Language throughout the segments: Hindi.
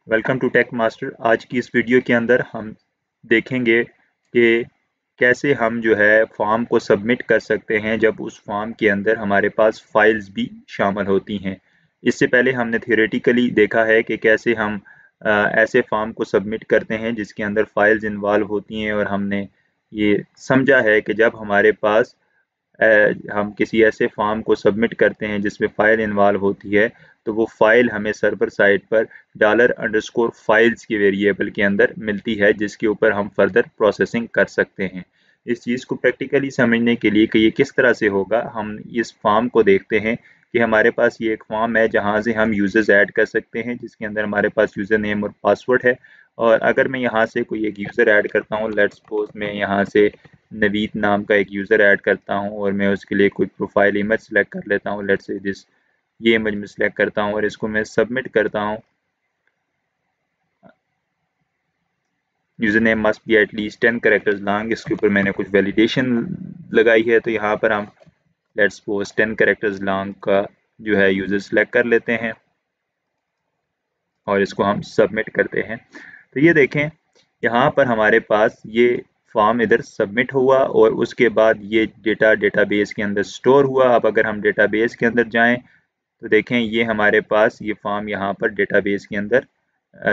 Welcome to take master. आज की इस वीडियो के अंदर हम देखेंगे कि कैसे हम जो है फॉर्म को सबमिट कर सकते हैं जब उस फॉर्म के अंदर हमारे पास फाइल्स भी शामिल होती हैं। इससे पहले हमने थियोरेटिकली देखा है कि कैसे हम ऐसे फॉर्म को सबमिट करते हैं जिसके अंदर फाइल्स इन्वॉल्व होती हैं, और हमने ये समझा है कि जब हमारे पास हम किसी ऐसे फॉर्म को सबमिट करते हैं जिसमें फ़ाइल इन्वॉल्व होती है, तो वो फ़ाइल हमें सर्वर साइड पर $_फाइल्स के वेरिएबल के अंदर मिलती है, जिसके ऊपर हम फर्दर प्रोसेसिंग कर सकते हैं। इस चीज़ को प्रैक्टिकली समझने के लिए कि ये किस तरह से होगा, हम इस फॉर्म को देखते हैं कि हमारे पास ये एक फॉर्म है जहाँ से हम यूज़र्स ऐड कर सकते हैं, जिसके अंदर हमारे पास यूज़र नेम और पासवर्ड है। और अगर मैं यहाँ से कोई एक यूज़र ऐड करता हूँ, लेट्स सपोज मैं यहाँ से नवीद नाम का एक यूज़र ऐड करता हूँ और मैं उसके लिए कोई प्रोफाइल इमेज सेलेक्ट कर लेता हूँ, लेट्स से दिस, ये इमेज में सेलेक्ट करता हूँ और इसको मैं सबमिट करता हूँ। User name must be at least 10 characters long, इसके ऊपर मैंने कुछ वैलिडेशन लगाई है, तो यहाँ पर हम लेट्स सपोज 10 कैरेक्टर्स लॉन्ग का जो है यूज़र सेलेक्ट कर लेते हैं और इसको हम सबमिट करते हैं। तो ये देखें, यहाँ पर हमारे पास ये फॉर्म इधर सबमिट हुआ और उसके बाद ये डेटा डेटाबेस के अंदर स्टोर हुआ। अब अगर हम डेटाबेस के अंदर जाएं तो देखें ये हमारे पास ये फॉर्म यहाँ पर डेटाबेस के अंदर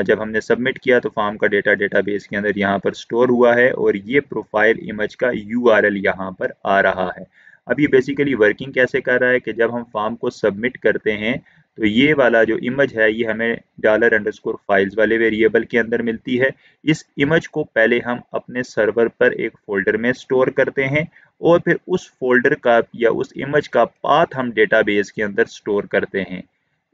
जब हमने सबमिट किया तो फॉर्म का डेटा डेटाबेस के अंदर यहाँ पर स्टोर हुआ है और ये प्रोफाइल इमेज का URL यहाँ पर आ रहा है। अब ये बेसिकली वर्किंग कैसे कर रहा है कि जब हम फॉर्म को सबमिट करते हैं तो ये वाला जो इमेज है ये हमें $_फाइल्स वाले वेरिएबल के अंदर मिलती है। इस इमेज को पहले हम अपने सर्वर पर एक फोल्डर में स्टोर करते हैं और फिर उस फोल्डर का या उस इमेज का पाथ हम डेटाबेस के अंदर स्टोर करते हैं।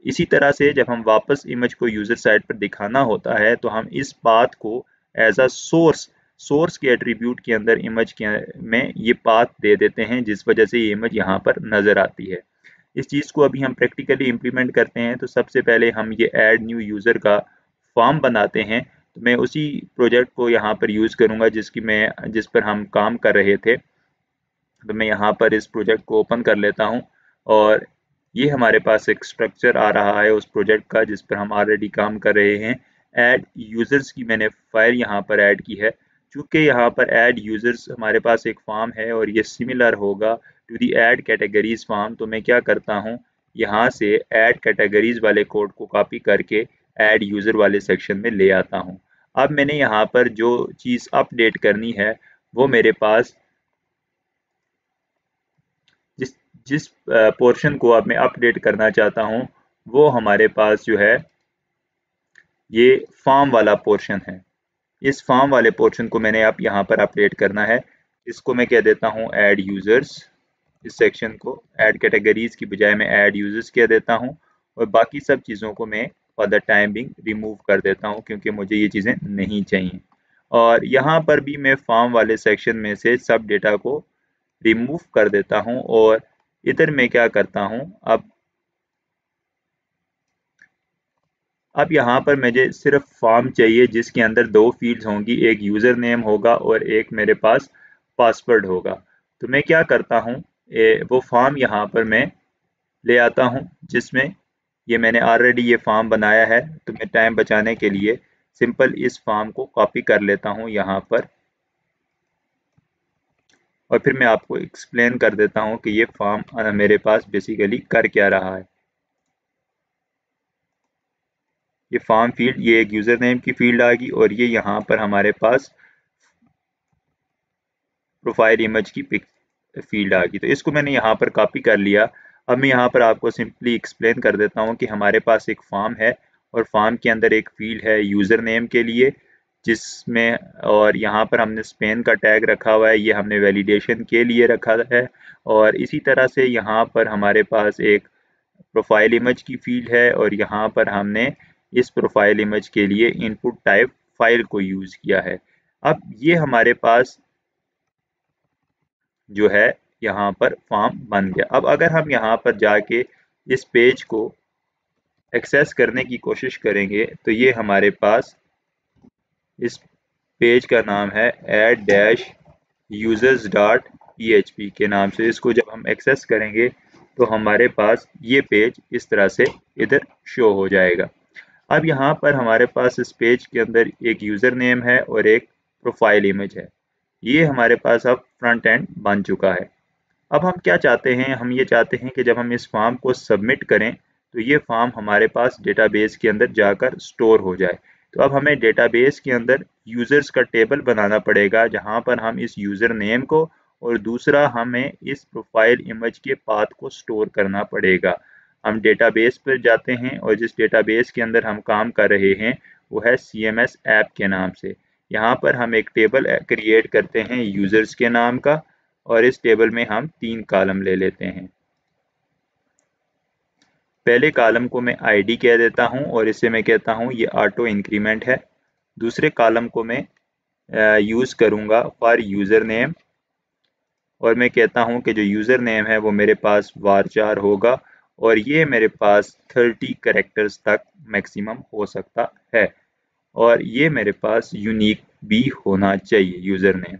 इसी तरह से जब हम वापस इमेज को यूजर साइड पर दिखाना होता है तो हम इस पाथ को एज अ सोर्स के एट्रीब्यूट के अंदर इमेज के में ये पाथ दे देते हैं, जिस वजह से ये इमेज यहाँ पर नजर आती है। इस चीज़ को अभी हम प्रैक्टिकली इम्प्लीमेंट करते हैं। तो सबसे पहले हम ये ऐड न्यू यूज़र का फॉर्म बनाते हैं। तो मैं उसी प्रोजेक्ट को यहाँ पर यूज़ करूँगा जिस पर हम काम कर रहे थे। तो मैं यहाँ पर इस प्रोजेक्ट को ओपन कर लेता हूँ और ये हमारे पास एक स्ट्रक्चर आ रहा है उस प्रोजेक्ट का जिस पर हम ऑलरेडी काम कर रहे हैं। ऐड यूज़र्स की मैंने फाइल यहाँ पर ऐड की है। चूँकि यहाँ पर ऐड यूज़र्स हमारे पास एक फॉर्म है और ये सिमिलर होगा to the add categories form, तो मैं क्या करता हूँ, यहाँ से ऐड कैटेगरीज वाले कोड को कॉपी करके ऐड यूज़र वाले सेक्शन में ले आता हूँ। अब मैंने यहाँ पर जो चीज़ अपडेट करनी है वो मेरे पास जिस जिस पोर्शन को अब मैं अपडेट करना चाहता हूँ वो हमारे पास जो है ये फॉर्म वाला पोर्शन है। इस फॉर्म वाले पोर्शन को मैंने अब यहाँ पर अपडेट करना है। इसको मैं कह देता हूँ ऐड यूज़र्स। इस सेक्शन को ऐड कैटेगरीज की बजाय मैं ऐड यूज़र्स कह देता हूँ और बाकी सब चीज़ों को मैं for the time being remove कर देता हूँ क्योंकि मुझे ये चीज़ें नहीं चाहिए। और यहाँ पर भी मैं फॉर्म वाले सेक्शन में से सब डेटा को रिमूव कर देता हूँ और इधर मैं क्या करता हूँ, अब यहाँ पर मुझे सिर्फ फॉर्म चाहिए जिसके अंदर दो फील्ड्स होंगी, एक यूज़र नेम होगा और एक मेरे पास पासवर्ड होगा। तो मैं क्या करता हूँ, वो फॉर्म यहाँ पर मैं ले आता हूँ जिसमें ये मैंने ऑलरेडी ये फॉर्म बनाया है। तो मैं टाइम बचाने के लिए सिंपल इस फॉर्म को कॉपी कर लेता हूँ यहाँ पर और फिर मैं आपको एक्सप्लेन कर देता हूँ कि ये फॉर्म मेरे पास बेसिकली कर क्या रहा है। ये फॉर्म फील्ड, ये एक यूज़र नेम की फील्ड आ गई और ये यहाँ पर हमारे पास प्रोफाइल इमेज की फील्ड आ गई। तो इसको मैंने यहाँ पर कॉपी कर लिया। अब मैं यहाँ पर आपको सिंपली एक्सप्लेन कर देता हूँ कि हमारे पास एक फॉर्म है और फॉर्म के अंदर एक फील्ड है यूज़र नेम के लिए जिसमें, और यहाँ पर हमने स्पेन का टैग रखा हुआ है, ये हमने वैलिडेशन के लिए रखा है। और इसी तरह से यहाँ पर हमारे पास एक प्रोफाइल इमेज की फील्ड है और यहाँ पर हमने इस प्रोफाइल इमेज के लिए इनपुट टाइप फाइल को यूज़ किया है। अब ये हमारे पास जो है यहाँ पर फॉर्म बन गया। अब अगर हम यहाँ पर जाके इस पेज को एक्सेस करने की कोशिश करेंगे तो ये हमारे पास इस पेज का नाम है add-users.php के नाम से। इसको जब हम एक्सेस करेंगे तो हमारे पास ये पेज इस तरह से इधर शो हो जाएगा। अब यहाँ पर हमारे पास इस पेज के अंदर एक यूज़र नेम है और एक प्रोफाइल इमेज है। ये हमारे पास अब फ्रंट एंड बन चुका है। अब हम क्या चाहते हैं, हम ये चाहते हैं कि जब हम इस फॉर्म को सबमिट करें तो ये फॉर्म हमारे पास डेटाबेस के अंदर जाकर स्टोर हो जाए। तो अब हमें डेटाबेस के अंदर यूज़र्स का टेबल बनाना पड़ेगा जहाँ पर हम इस यूज़र नेम को और दूसरा हमें इस प्रोफाइल इमेज के पाथ को स्टोर करना पड़ेगा। हम डेटाबेस पर जाते हैं और जिस डेटाबेस के अंदर हम काम कर रहे हैं वो है CMS ऐप के नाम से। यहाँ पर हम एक टेबल क्रिएट करते हैं यूज़र्स के नाम का और इस टेबल में हम 3 कॉलम ले लेते हैं। पहले कॉलम को मैं आईडी कह देता हूं और इसे मैं कहता हूं ये ऑटो इंक्रीमेंट है। दूसरे कॉलम को मैं यूज़ करूंगा फॉर यूज़र नेम और मैं कहता हूं कि जो यूज़र नेम है वो मेरे पास varchar होगा और ये मेरे पास 30 कैरेक्टर्स तक मैक्सिमम हो सकता है और ये मेरे पास यूनिक भी होना चाहिए यूज़र नेम।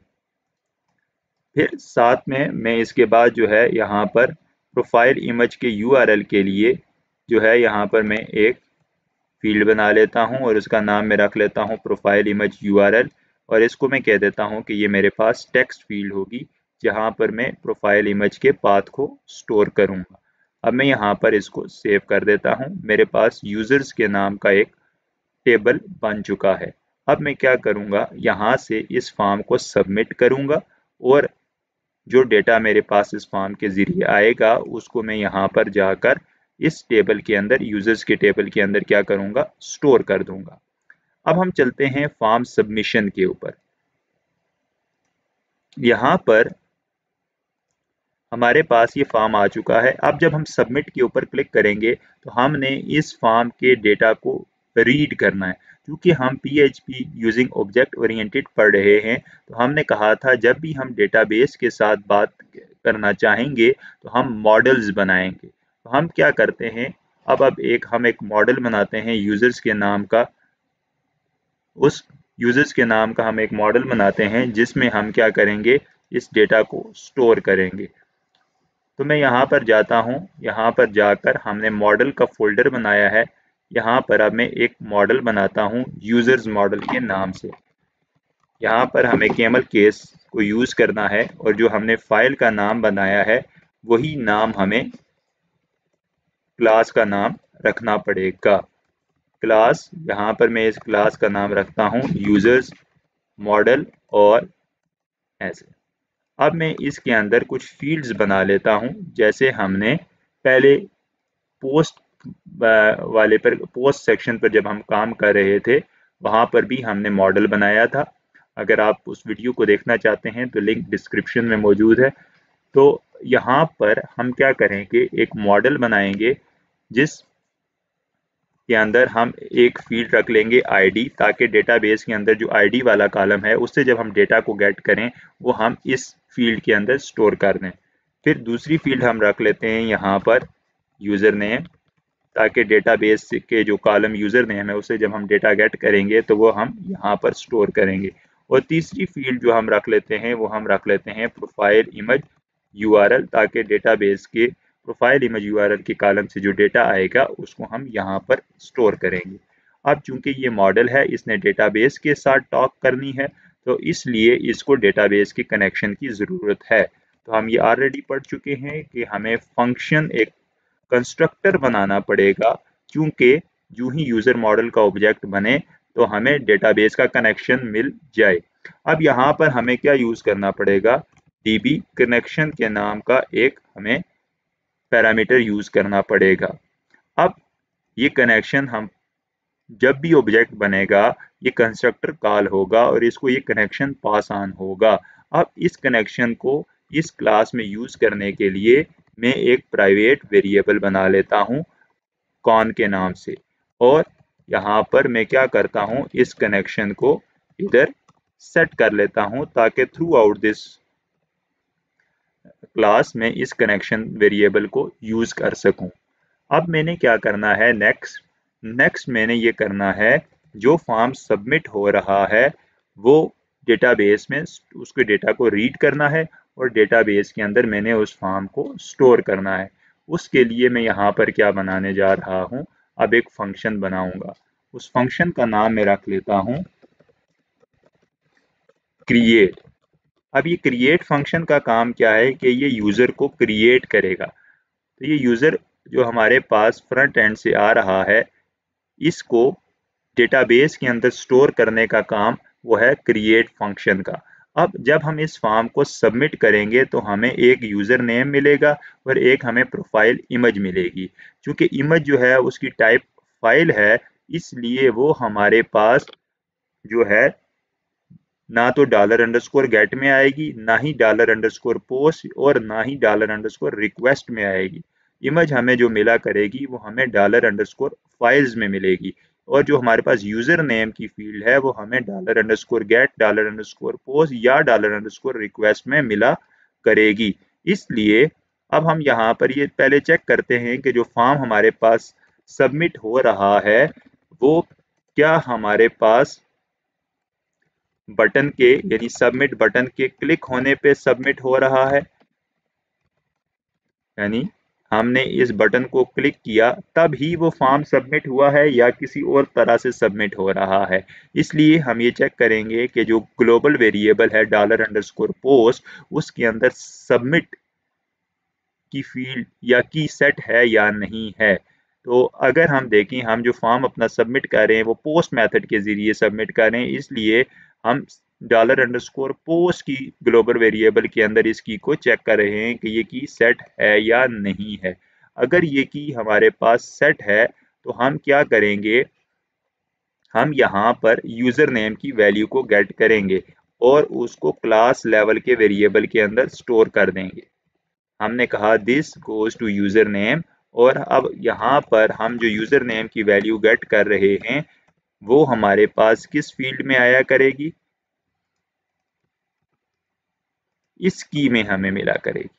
फिर साथ में मैं इसके बाद जो है यहाँ पर प्रोफाइल इमेज के URL के लिए जो है यहाँ पर मैं एक फील्ड बना लेता हूँ और उसका नाम मैं रख लेता हूँ प्रोफाइल इमेज URL और इसको मैं कह देता हूँ कि ये मेरे पास टेक्स्ट फील्ड होगी जहाँ पर मैं प्रोफाइल इमेज के पाथ को स्टोर करूँगा। अब मैं यहाँ पर इसको सेव कर देता हूँ। मेरे पास यूज़र्स के नाम का एक टेबल बन चुका है। अब मैं क्या करूँगा, यहाँ से इस फॉर्म को सबमिट करूँगा और जो डेटा मेरे पास इस फॉर्म के ज़रिए आएगा उसको मैं यहाँ पर जाकर इस टेबल के अंदर यूजर्स के टेबल के अंदर क्या करूँगा, स्टोर कर दूंगा। अब हम चलते हैं फॉर्म सबमिशन के ऊपर। यहाँ पर हमारे पास ये फॉर्म आ चुका है। अब जब हम सबमिट के ऊपर क्लिक करेंगे तो हमने इस फॉर्म के डेटा को रीड करना है। क्योंकि हम PHP यूजिंग ऑब्जेक्ट ओरिएंटेड पढ़ रहे हैं तो हमने कहा था जब भी हम डेटाबेस के साथ बात करना चाहेंगे तो हम मॉडल्स बनाएंगे। तो हम क्या करते हैं, अब हम एक मॉडल बनाते हैं यूजर्स के नाम का। उस यूजर्स के नाम का हम एक मॉडल बनाते हैं जिसमें हम क्या करेंगे, इस डेटा को स्टोर करेंगे। तो मैं यहाँ पर जाता हूँ, यहाँ पर जाकर हमने मॉडल का फोल्डर बनाया है। यहाँ पर अब मैं एक मॉडल बनाता हूँ यूजर्स मॉडल के नाम से। यहाँ पर हमें कैमल केस को यूज़ करना है और जो हमने फाइल का नाम बनाया है वही नाम हमें क्लास का नाम रखना पड़ेगा। क्लास, यहाँ पर मैं इस क्लास का नाम रखता हूँ यूजर्स मॉडल और ऐसे। अब मैं इसके अंदर कुछ फील्ड्स बना लेता हूँ। जैसे हमने पहले पोस्ट वाले पर, पोस्ट सेक्शन पर जब हम काम कर रहे थे वहाँ पर भी हमने मॉडल बनाया था। अगर आप उस वीडियो को देखना चाहते हैं तो लिंक डिस्क्रिप्शन में मौजूद है। तो यहाँ पर हम क्या करेंगे, एक मॉडल बनाएंगे जिस के अंदर हम एक फील्ड रख लेंगे आईडी, ताकि डेटाबेस के अंदर जो आईडी वाला कॉलम है उससे जब हम डेटा को गेट करें वो हम इस फील्ड के अंदर स्टोर कर दें। फिर दूसरी फील्ड हम रख लेते हैं यहाँ पर यूज़र नेम, ताकि डेटाबेस के जो कॉलम यूज़र नेम है उससे जब हम डेटा गेट करेंगे तो वो हम यहाँ पर स्टोर करेंगे। और तीसरी फील्ड जो हम रख लेते हैं वो हम रख लेते हैं प्रोफाइल इमेज URL, ताकि डेटाबेस के प्रोफाइल इमेज URL के कॉलम से जो डेटा आएगा उसको हम यहाँ पर स्टोर करेंगे। अब चूंकि ये मॉडल है, इसने डेटाबेस के साथ टॉक करनी है तो इसलिए इसको डेटाबेस के कनेक्शन की ज़रूरत है। तो हम ये ऑलरेडी पढ़ चुके हैं कि हमें फंक्शन, एक कंस्ट्रक्टर बनाना पड़ेगा, क्योंकि जो ही यूज़र मॉडल का ऑब्जेक्ट बने तो हमें डेटाबेस का कनेक्शन मिल जाए। अब यहाँ पर हमें क्या यूज़ करना पड़ेगा, DB कनेक्शन के नाम का एक हमें पैरामीटर यूज़ करना पड़ेगा। अब ये कनेक्शन हम जब भी ऑब्जेक्ट बनेगा ये कंस्ट्रक्टर कॉल होगा और इसको ये कनेक्शन पास ऑन होगा। अब इस कनेक्शन को इस क्लास में यूज़ करने के लिए मैं एक प्राइवेट वेरिएबल बना लेता हूँ कॉन के नाम से और यहाँ पर मैं क्या करता हूँ, इस कनेक्शन को इधर सेट कर लेता हूँ ताकि थ्रू आउट दिस क्लास में इस कनेक्शन वेरिएबल को यूज़ कर सकूं। अब मैंने क्या करना है, नेक्स्ट मैंने ये करना है, जो फॉर्म सबमिट हो रहा है वो डेटाबेस में उसके डेटा को रीड करना है और डेटाबेस के अंदर मैंने उस फॉर्म को स्टोर करना है। उसके लिए मैं यहाँ पर क्या बनाने जा रहा हूँ, अब एक फंक्शन बनाऊंगा उस फंक्शन का नाम मैं रख लेता हूं क्रिएट। अब ये क्रिएट फंक्शन का काम क्या है कि ये यूजर को क्रिएट करेगा। तो ये यूजर जो हमारे पास फ्रंट एंड से आ रहा है, इसको डेटाबेस के अंदर स्टोर करने का काम वो है क्रिएट फंक्शन का। अब जब हम इस फॉर्म को सबमिट करेंगे तो हमें एक यूजर नेम मिलेगा और एक हमें प्रोफाइल इमेज मिलेगी। क्योंकि इमेज जो है उसकी टाइप फाइल है, इसलिए वो हमारे पास जो है ना तो $_ गेट में आएगी, ना ही $_ पोस्ट और ना ही $_ रिक्वेस्ट में आएगी। इमेज हमें जो मिला करेगी वो हमें $_ फाइल्स में मिलेगी। और जो हमारे पास यूजर नेम की फील्ड है वो हमें $_ गेट, $_ पोस्ट या $_ रिक्वेस्ट में मिला करेगी। इसलिए अब हम यहाँ पर ये पहले चेक करते हैं कि जो फॉर्म हमारे पास सबमिट हो रहा है वो क्या हमारे पास बटन के यानी सबमिट बटन के क्लिक होने पे सबमिट हो रहा है, यानी हमने इस बटन को क्लिक किया तब ही वो फॉर्म सबमिट हुआ है या किसी और तरह से सबमिट हो रहा है। इसलिए हम ये चेक करेंगे कि जो ग्लोबल वेरिएबल है $_ पोस्ट उसके अंदर सबमिट की फील्ड या की सेट है या नहीं है। तो अगर हम देखें, हम जो फॉर्म अपना सबमिट कर रहे हैं वो पोस्ट मेथड के जरिए सबमिट कर रहे हैं, इसलिए हम $_ पोस्ट की ग्लोबल वेरिएबल के अंदर इस की को चेक कर रहे हैं कि ये की सेट है या नहीं है। अगर ये की हमारे पास सेट है तो हम क्या करेंगे, हम यहाँ पर यूजर नेम की वैल्यू को गेट करेंगे और उसको क्लास लेवल के वेरिएबल के अंदर स्टोर कर देंगे। हमने कहा this goes to user name, और अब यहाँ पर हम जो यूजर नेम की वैल्यू गेट कर रहे हैं वो हमारे पास किस फील्ड में आया करेगी, इस की में हमें मिला करेगी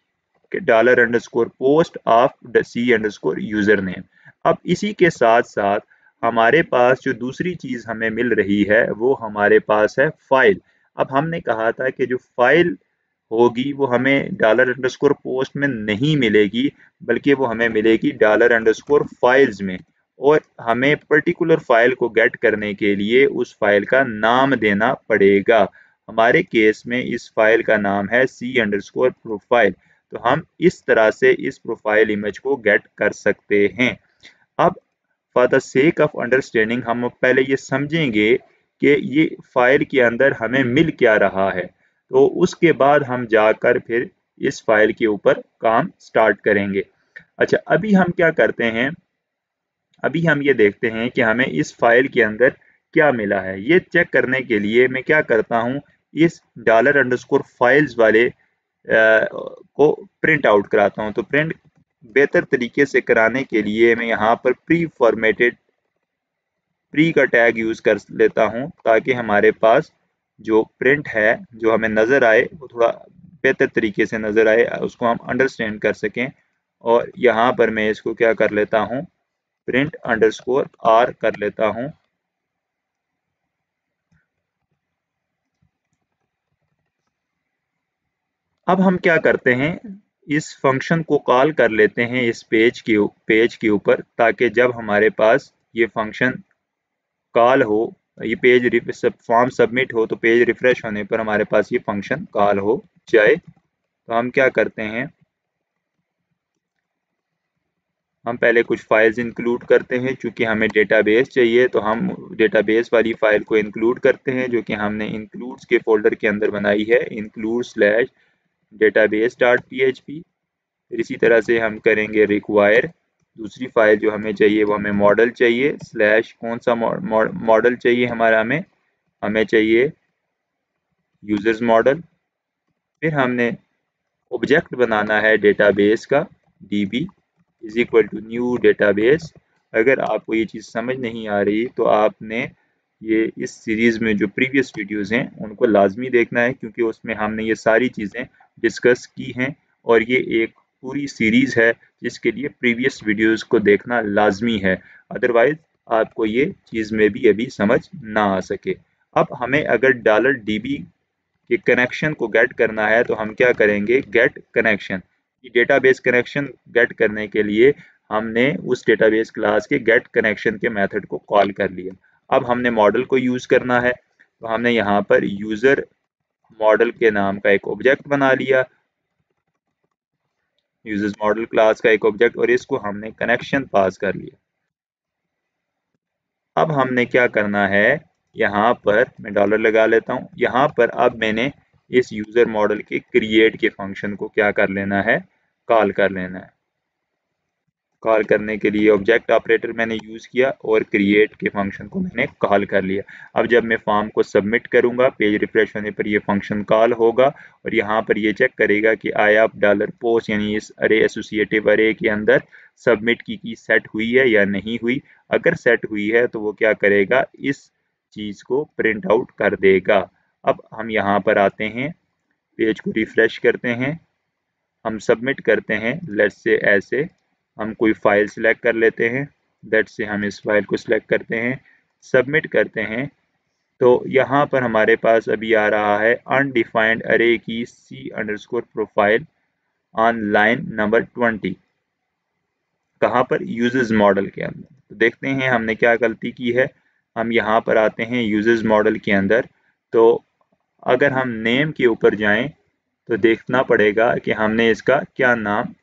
कि $_ ऑफ C_ यूजर नेम। अब इसी के साथ साथ हमारे पास जो दूसरी चीज हमें मिल रही है वो हमारे पास है फाइल। अब हमने कहा था कि जो फाइल होगी वो हमें $_ पोस्ट में नहीं मिलेगी, बल्कि वो हमें मिलेगी $_ फाइल्स में। और हमें पर्टिकुलर फाइल को गेट करने के लिए उस फाइल का नाम देना पड़ेगा। हमारे केस में इस फाइल का नाम है C_ प्रोफाइल। तो हम इस तरह से इस प्रोफाइल इमेज को गेट कर सकते हैं। अब for the sake of understanding हम पहले ये समझेंगे कि ये फाइल के अंदर हमें मिल क्या रहा है, तो उसके बाद हम जाकर फिर इस फाइल के ऊपर काम स्टार्ट करेंगे। अच्छा, अभी हम क्या करते हैं, अभी हम ये देखते हैं कि हमें इस फाइल के अंदर क्या मिला है। ये चेक करने के लिए मैं क्या करता हूँ, इस $_ फाइल्स वाले को प्रिंट आउट कराता हूँ। तो प्रिंट बेहतर तरीके से कराने के लिए मैं यहाँ पर प्री का टैग यूज कर लेता हूँ, ताकि हमारे पास जो प्रिंट है जो हमें नजर आए वो थोड़ा बेहतर तरीके से नजर आए, उसको हम अंडरस्टैंड कर सकें। और यहाँ पर मैं इसको क्या कर लेता हूँ, print_r कर लेता हूँ। अब हम क्या करते हैं, इस फंक्शन को कॉल कर लेते हैं इस पेज के ऊपर, ताकि जब हमारे पास ये फंक्शन कॉल हो, ये फॉर्म सबमिट हो तो पेज रिफ्रेश होने पर हमारे पास ये फंक्शन कॉल हो जाए। तो हम क्या करते हैं, हम पहले कुछ फाइल्स इंक्लूड करते हैं। चूंकि हमें डेटाबेस चाहिए तो हम डेटाबेस वाली फाइल को इंक्लूड करते हैं, जो कि हमने इंक्लूड्स के फोल्डर के अंदर बनाई है, include/database.php। फिर इसी तरह से हम करेंगे रिक्वायर, दूसरी फाइल जो हमें चाहिए वो हमें मॉडल चाहिए, स्लैश कौन सा मॉडल चाहिए हमारा, हमें चाहिए यूजर्स मॉडल। फिर हमने ऑब्जेक्ट बनाना है डेटाबेस का, db is equal to new database. अगर आपको ये चीज़ समझ नहीं आ रही तो आपने ये इस सीरीज़ में जो प्रीवियस वीडियोस हैं उनको लाजमी देखना है, क्योंकि उसमें हमने ये सारी चीज़ें डिस्कस की हैं और ये एक पूरी सीरीज़ है जिसके लिए प्रीवियस वीडियोस को देखना लाजमी है, अदरवाइज आपको ये चीज़ में भी अभी समझ ना आ सके। अब हमें अगर $db कि कनेक्शन को गेट करना है तो हम क्या करेंगे, get connection. Database connection gate करने के लिए हमने उस डेटाबेस क्लास के गेट कनेक्शन के मेथड को कॉल कर लिया। अब हमने मॉडल को यूज़ करना है, तो हमने यहाँ पर यूज़र मॉडल के नाम का एक ऑब्जेक्ट बना लिया, यूजर्स मॉडल क्लास का एक ऑब्जेक्ट, और इसको हमने कनेक्शन पास कर लिया। अब हमने क्या करना है, यहाँ पर मैं डॉलर लगा लेता हूँ, यहाँ पर अब मैंने इस यूजर मॉडल के क्रिएट के फंक्शन को क्या कर लेना है, कॉल कर लेना है। कॉल करने के लिए ऑब्जेक्ट ऑपरेटर मैंने यूज़ किया और क्रिएट के फंक्शन को मैंने कॉल कर लिया। अब जब मैं फॉर्म को सबमिट करूंगा, पेज रिफ्रेश होने पर ये फंक्शन कॉल होगा और यहाँ पर ये चेक करेगा कि आया डॉलर पोस्ट यानी इस अरे एसोसिएटिव अरे के अंदर सबमिट की सेट हुई है या नहीं हुई। अगर सेट हुई है तो वो क्या करेगा, इस चीज़ को प्रिंट आउट कर देगा। अब हम यहाँ पर आते हैं, पेज को रिफ्रेश करते हैं, हम सबमिट करते हैं। लेट्स से ऐसे हम कोई फाइल सिलेक्ट कर लेते हैं, दैट से हम इस फाइल को सिलेक्ट करते हैं, सबमिट करते हैं। तो यहाँ पर हमारे पास अभी आ रहा है undefined array key C underscore profile on line number 20। कहाँ पर, यूजर्स मॉडल के अंदर। तो देखते हैं हमने क्या गलती की है। हम यहाँ पर आते हैं यूजर्स मॉडल के अंदर, तो अगर हम नेम के ऊपर जाएं तो देखना पड़ेगा कि हमने इसका क्या नाम,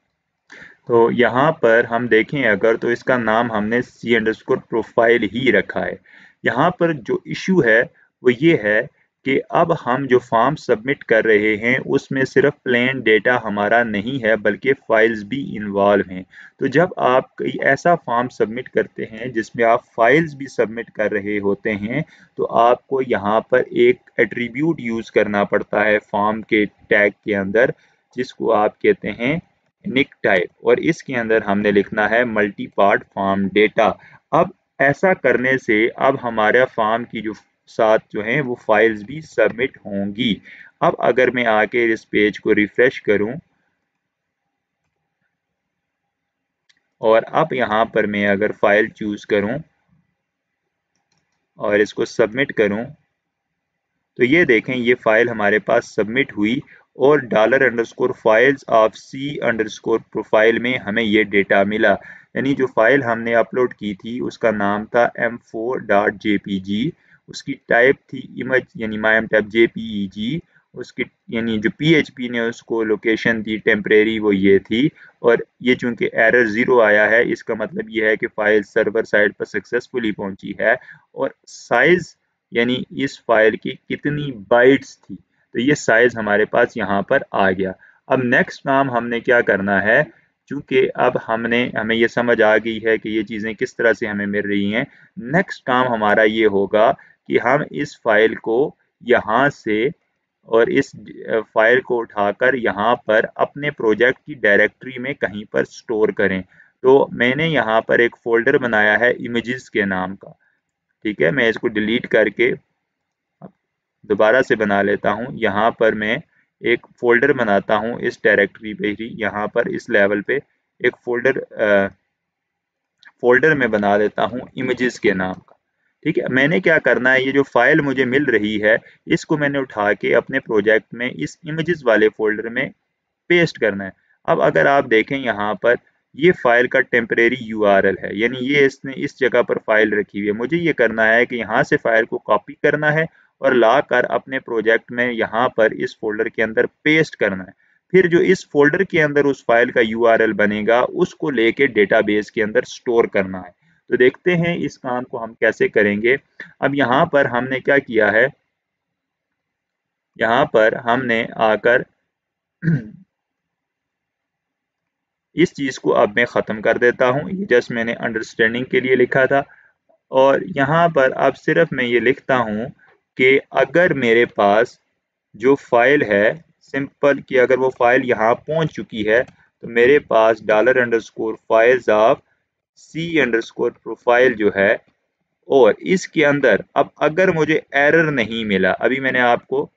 तो यहाँ पर हम देखें अगर, तो इसका नाम हमने सी अंडरस्कोर प्रोफाइल ही रखा है। यहाँ पर जो इशू है वो ये है कि अब हम जो फॉर्म सबमिट कर रहे हैं उसमें सिर्फ प्लेन डेटा हमारा नहीं है बल्कि फाइल्स भी इन्वॉल्व हैं। तो जब आप कोई ऐसा फॉर्म सबमिट करते हैं जिसमें आप फाइल्स भी सबमिट कर रहे होते हैं, तो आपको यहाँ पर एक एट्रीब्यूट यूज़ करना पड़ता है फॉर्म के टैग के अंदर, जिसको आप कहते हैं निक टाइप, और इसके अंदर हमने लिखना है मल्टी पार्ट फॉर्म डेटा। अब ऐसा करने से अब हमारा फॉर्म की जो साथ जो है वो फाइल्स भी सबमिट होंगी। अब अगर मैं आके इस पेज को रिफ्रेश करूं और अब यहाँ पर मैं अगर फाइल चूज करूं और इसको सबमिट करूं, तो ये देखें ये फाइल हमारे पास सबमिट हुई और dollar underscore files of C underscore profile में हमें ये डेटा मिला। यानी जो फाइल हमने अपलोड की थी उसका नाम था m4.jpg, उसकी टाइप थी इमेज यानी myMTab.jpeg, उसकी यानी जो PHP ने उसको लोकेशन दी टेम्परेरी वो ये थी, और ये चूंकि एरर 0 आया है इसका मतलब ये है कि फाइल सर्वर साइड पर सक्सेसफुली पहुंची है। और साइज यानी इस फाइल की कितनी बाइट्स थी, तो ये साइज हमारे पास यहाँ पर आ गया। अब नेक्स्ट काम हमने क्या करना है, चूंकि अब हमें ये समझ आ गई है कि ये चीज़ें किस तरह से हमें मिल रही हैं। नेक्स्ट काम हमारा ये होगा कि हम इस फाइल को यहाँ से और इस फाइल को उठाकर यहाँ पर अपने प्रोजेक्ट की डायरेक्टरी में कहीं पर स्टोर करें। तो मैंने यहाँ पर एक फोल्डर बनाया है इमेजेस के नाम का, ठीक है। मैं इसको डिलीट करके दोबारा से बना लेता हूँ। यहाँ पर मैं एक फोल्डर बनाता हूँ इस डायरेक्टरी पे ही, यहाँ पर इस लेवल पे एक फोल्डर में बना देता हूँ इमेजेस के नाम का, ठीक है। मैंने क्या करना है, ये जो फाइल मुझे मिल रही है इसको मैंने उठा के अपने प्रोजेक्ट में इस इमेजेस वाले फोल्डर में पेस्ट करना है। अब अगर आप देखें यहाँ पर ये फाइल का टेम्परेरी URL है, यानी ये इसने इस जगह पर फाइल रखी हुई है। मुझे ये करना है कि यहाँ से फाइल को कॉपी करना है और लाकर अपने प्रोजेक्ट में यहाँ पर इस फोल्डर के अंदर पेस्ट करना है। फिर जो इस फोल्डर के अंदर उस फाइल का URL बनेगा उसको लेके डेटाबेस के अंदर स्टोर करना है। तो देखते हैं इस काम को हम कैसे करेंगे। अब यहाँ पर हमने क्या किया है, यहाँ पर हमने आकर इस चीज़ को अब मैं ख़त्म कर देता हूँ। ये जस्ट मैंने अंडरस्टैंडिंग के लिए लिखा था, और यहाँ पर अब सिर्फ मैं ये लिखता हूँ कि अगर मेरे पास जो फाइल है, सिंपल कि अगर वो फाइल यहाँ पहुँच चुकी है तो मेरे पास dollar underscore files of C underscore profile जो है, और इसके अंदर अब अगर मुझे एरर नहीं मिला, अभी मैंने आपको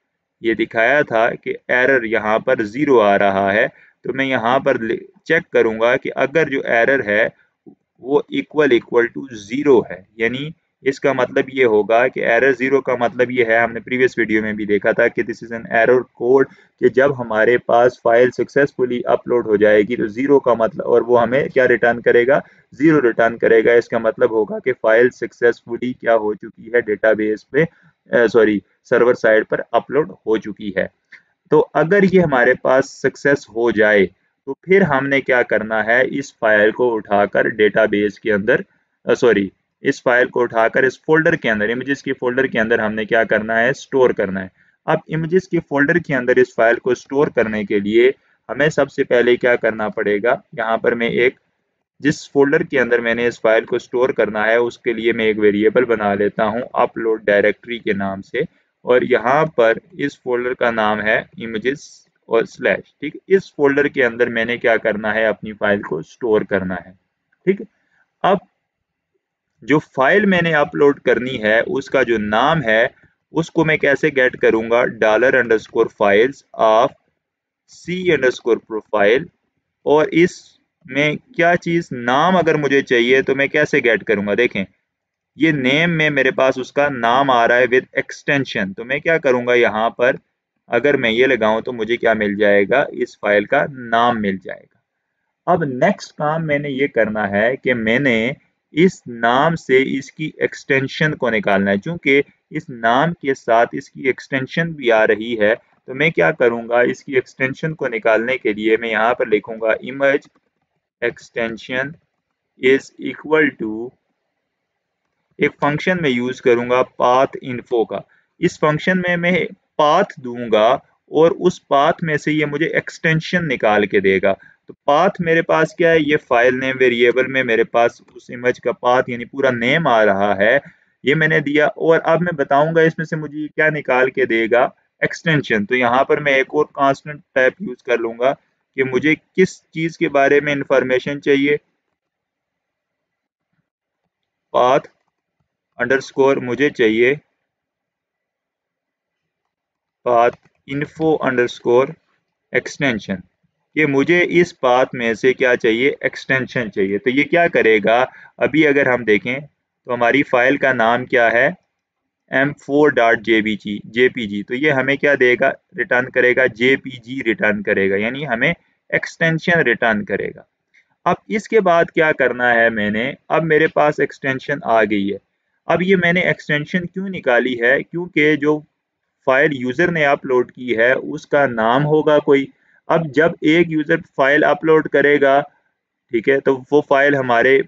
ये दिखाया था कि एरर यहाँ पर 0 आ रहा है, तो मैं यहाँ पर चेक करूँगा कि अगर जो एरर है वो इक्वल टू 0 है, यानी इसका मतलब ये होगा कि एरर ज़ीरो का मतलब ये है, हमने प्रीवियस वीडियो में भी देखा था कि this is an error code, कि जब हमारे पास फाइल सक्सेसफुली अपलोड हो जाएगी तो ज़ीरो का मतलब, और वो हमें क्या रिटर्न करेगा, ज़ीरो रिटर्न करेगा। इसका मतलब होगा कि फाइल सक्सेसफुली क्या हो चुकी है, डेटाबेस पे सॉरी सर्वर साइड पर अपलोड हो चुकी है। तो अगर ये हमारे पास सक्सेस हो जाए तो फिर हमने क्या करना है, इस फाइल को उठाकर डेटाबेस के अंदर सॉरी इस फाइल को उठाकर इस फोल्डर के अंदर, इमेजेस के फोल्डर के अंदर हमने क्या करना है, स्टोर करना है। अब इमेजेस के फोल्डर के अंदर इस फाइल को स्टोर करने के लिए हमें सबसे पहले क्या करना पड़ेगा, यहाँ पर मैं एक, जिस फोल्डर के अंदर मैंने इस फाइल को स्टोर करना है उसके लिए मैं एक वेरिएबल बना लेता हूँ अपलोड डायरेक्टरी के नाम से, और यहाँ पर इस फोल्डर का नाम है इमेजेस और स्लैश। ठीक, इस फोल्डर के अंदर मैंने क्या करना है, अपनी फाइल को स्टोर करना है। ठीक, अब जो फाइल मैंने अपलोड करनी है उसका जो नाम है उसको मैं कैसे गेट करूंगा, dollar underscore files of C underscore profile, और इसमें क्या चीज नाम अगर मुझे चाहिए तो मैं कैसे गेट करूंगा, देखें ये नेम में मेरे पास उसका नाम आ रहा है विद एक्सटेंशन, तो मैं क्या करूंगा यहाँ पर, अगर मैं ये लगाऊं तो मुझे क्या मिल जाएगा, इस फाइल का नाम मिल जाएगा। अब नेक्स्ट काम मैंने ये करना है कि मैंने इस नाम से इसकी एक्सटेंशन को निकालना है, क्योंकि इस नाम के साथ इसकी एक्सटेंशन भी आ रही है। तो मैं क्या करूंगा, इसकी एक्सटेंशन को निकालने के लिए मैं यहाँ पर लिखूंगा image extension is equal to, एक फंक्शन में यूज करूंगा पाथ इन्फो का। इस फंक्शन में मैं पाथ दूंगा और उस पाथ में से ये मुझे एक्सटेंशन निकाल के देगा। तो पाथ मेरे पास क्या है, ये फाइल नेम वेरिएबल में मेरे पास उस इमेज का पाथ यानी पूरा नेम आ रहा है, ये मैंने दिया। और अब मैं बताऊंगा इसमें से मुझे ये क्या निकाल के देगा, एक्सटेंशन। तो यहाँ पर मैं एक और कांस्टेंट टाइप यूज कर लूंगा कि मुझे किस चीज के बारे में इंफॉर्मेशन चाहिए, पाथ अंडरस्कोर मुझे चाहिए पाथ इन्फो अंडरस्कोर एक्सटेंशन, कि मुझे इस पाथ में से क्या चाहिए, एक्सटेंशन चाहिए। तो ये क्या करेगा, अभी अगर हम देखें तो हमारी फाइल का नाम क्या है, m4.jpg, तो ये हमें क्या देगा, रिटर्न करेगा jpg रिटर्न करेगा, यानी हमें एक्सटेंशन रिटर्न करेगा। अब इसके बाद क्या करना है मैंने, अब मेरे पास एक्सटेंशन आ गई है। अब ये मैंने एक्सटेंशन क्यों निकाली है, क्योंकि जो फाइल यूजर ने अपलोड की है उसका नाम होगा कोई। अब जब एक यूजर फाइल अपलोड करेगा, ठीक है, तो वो फाइल हमारे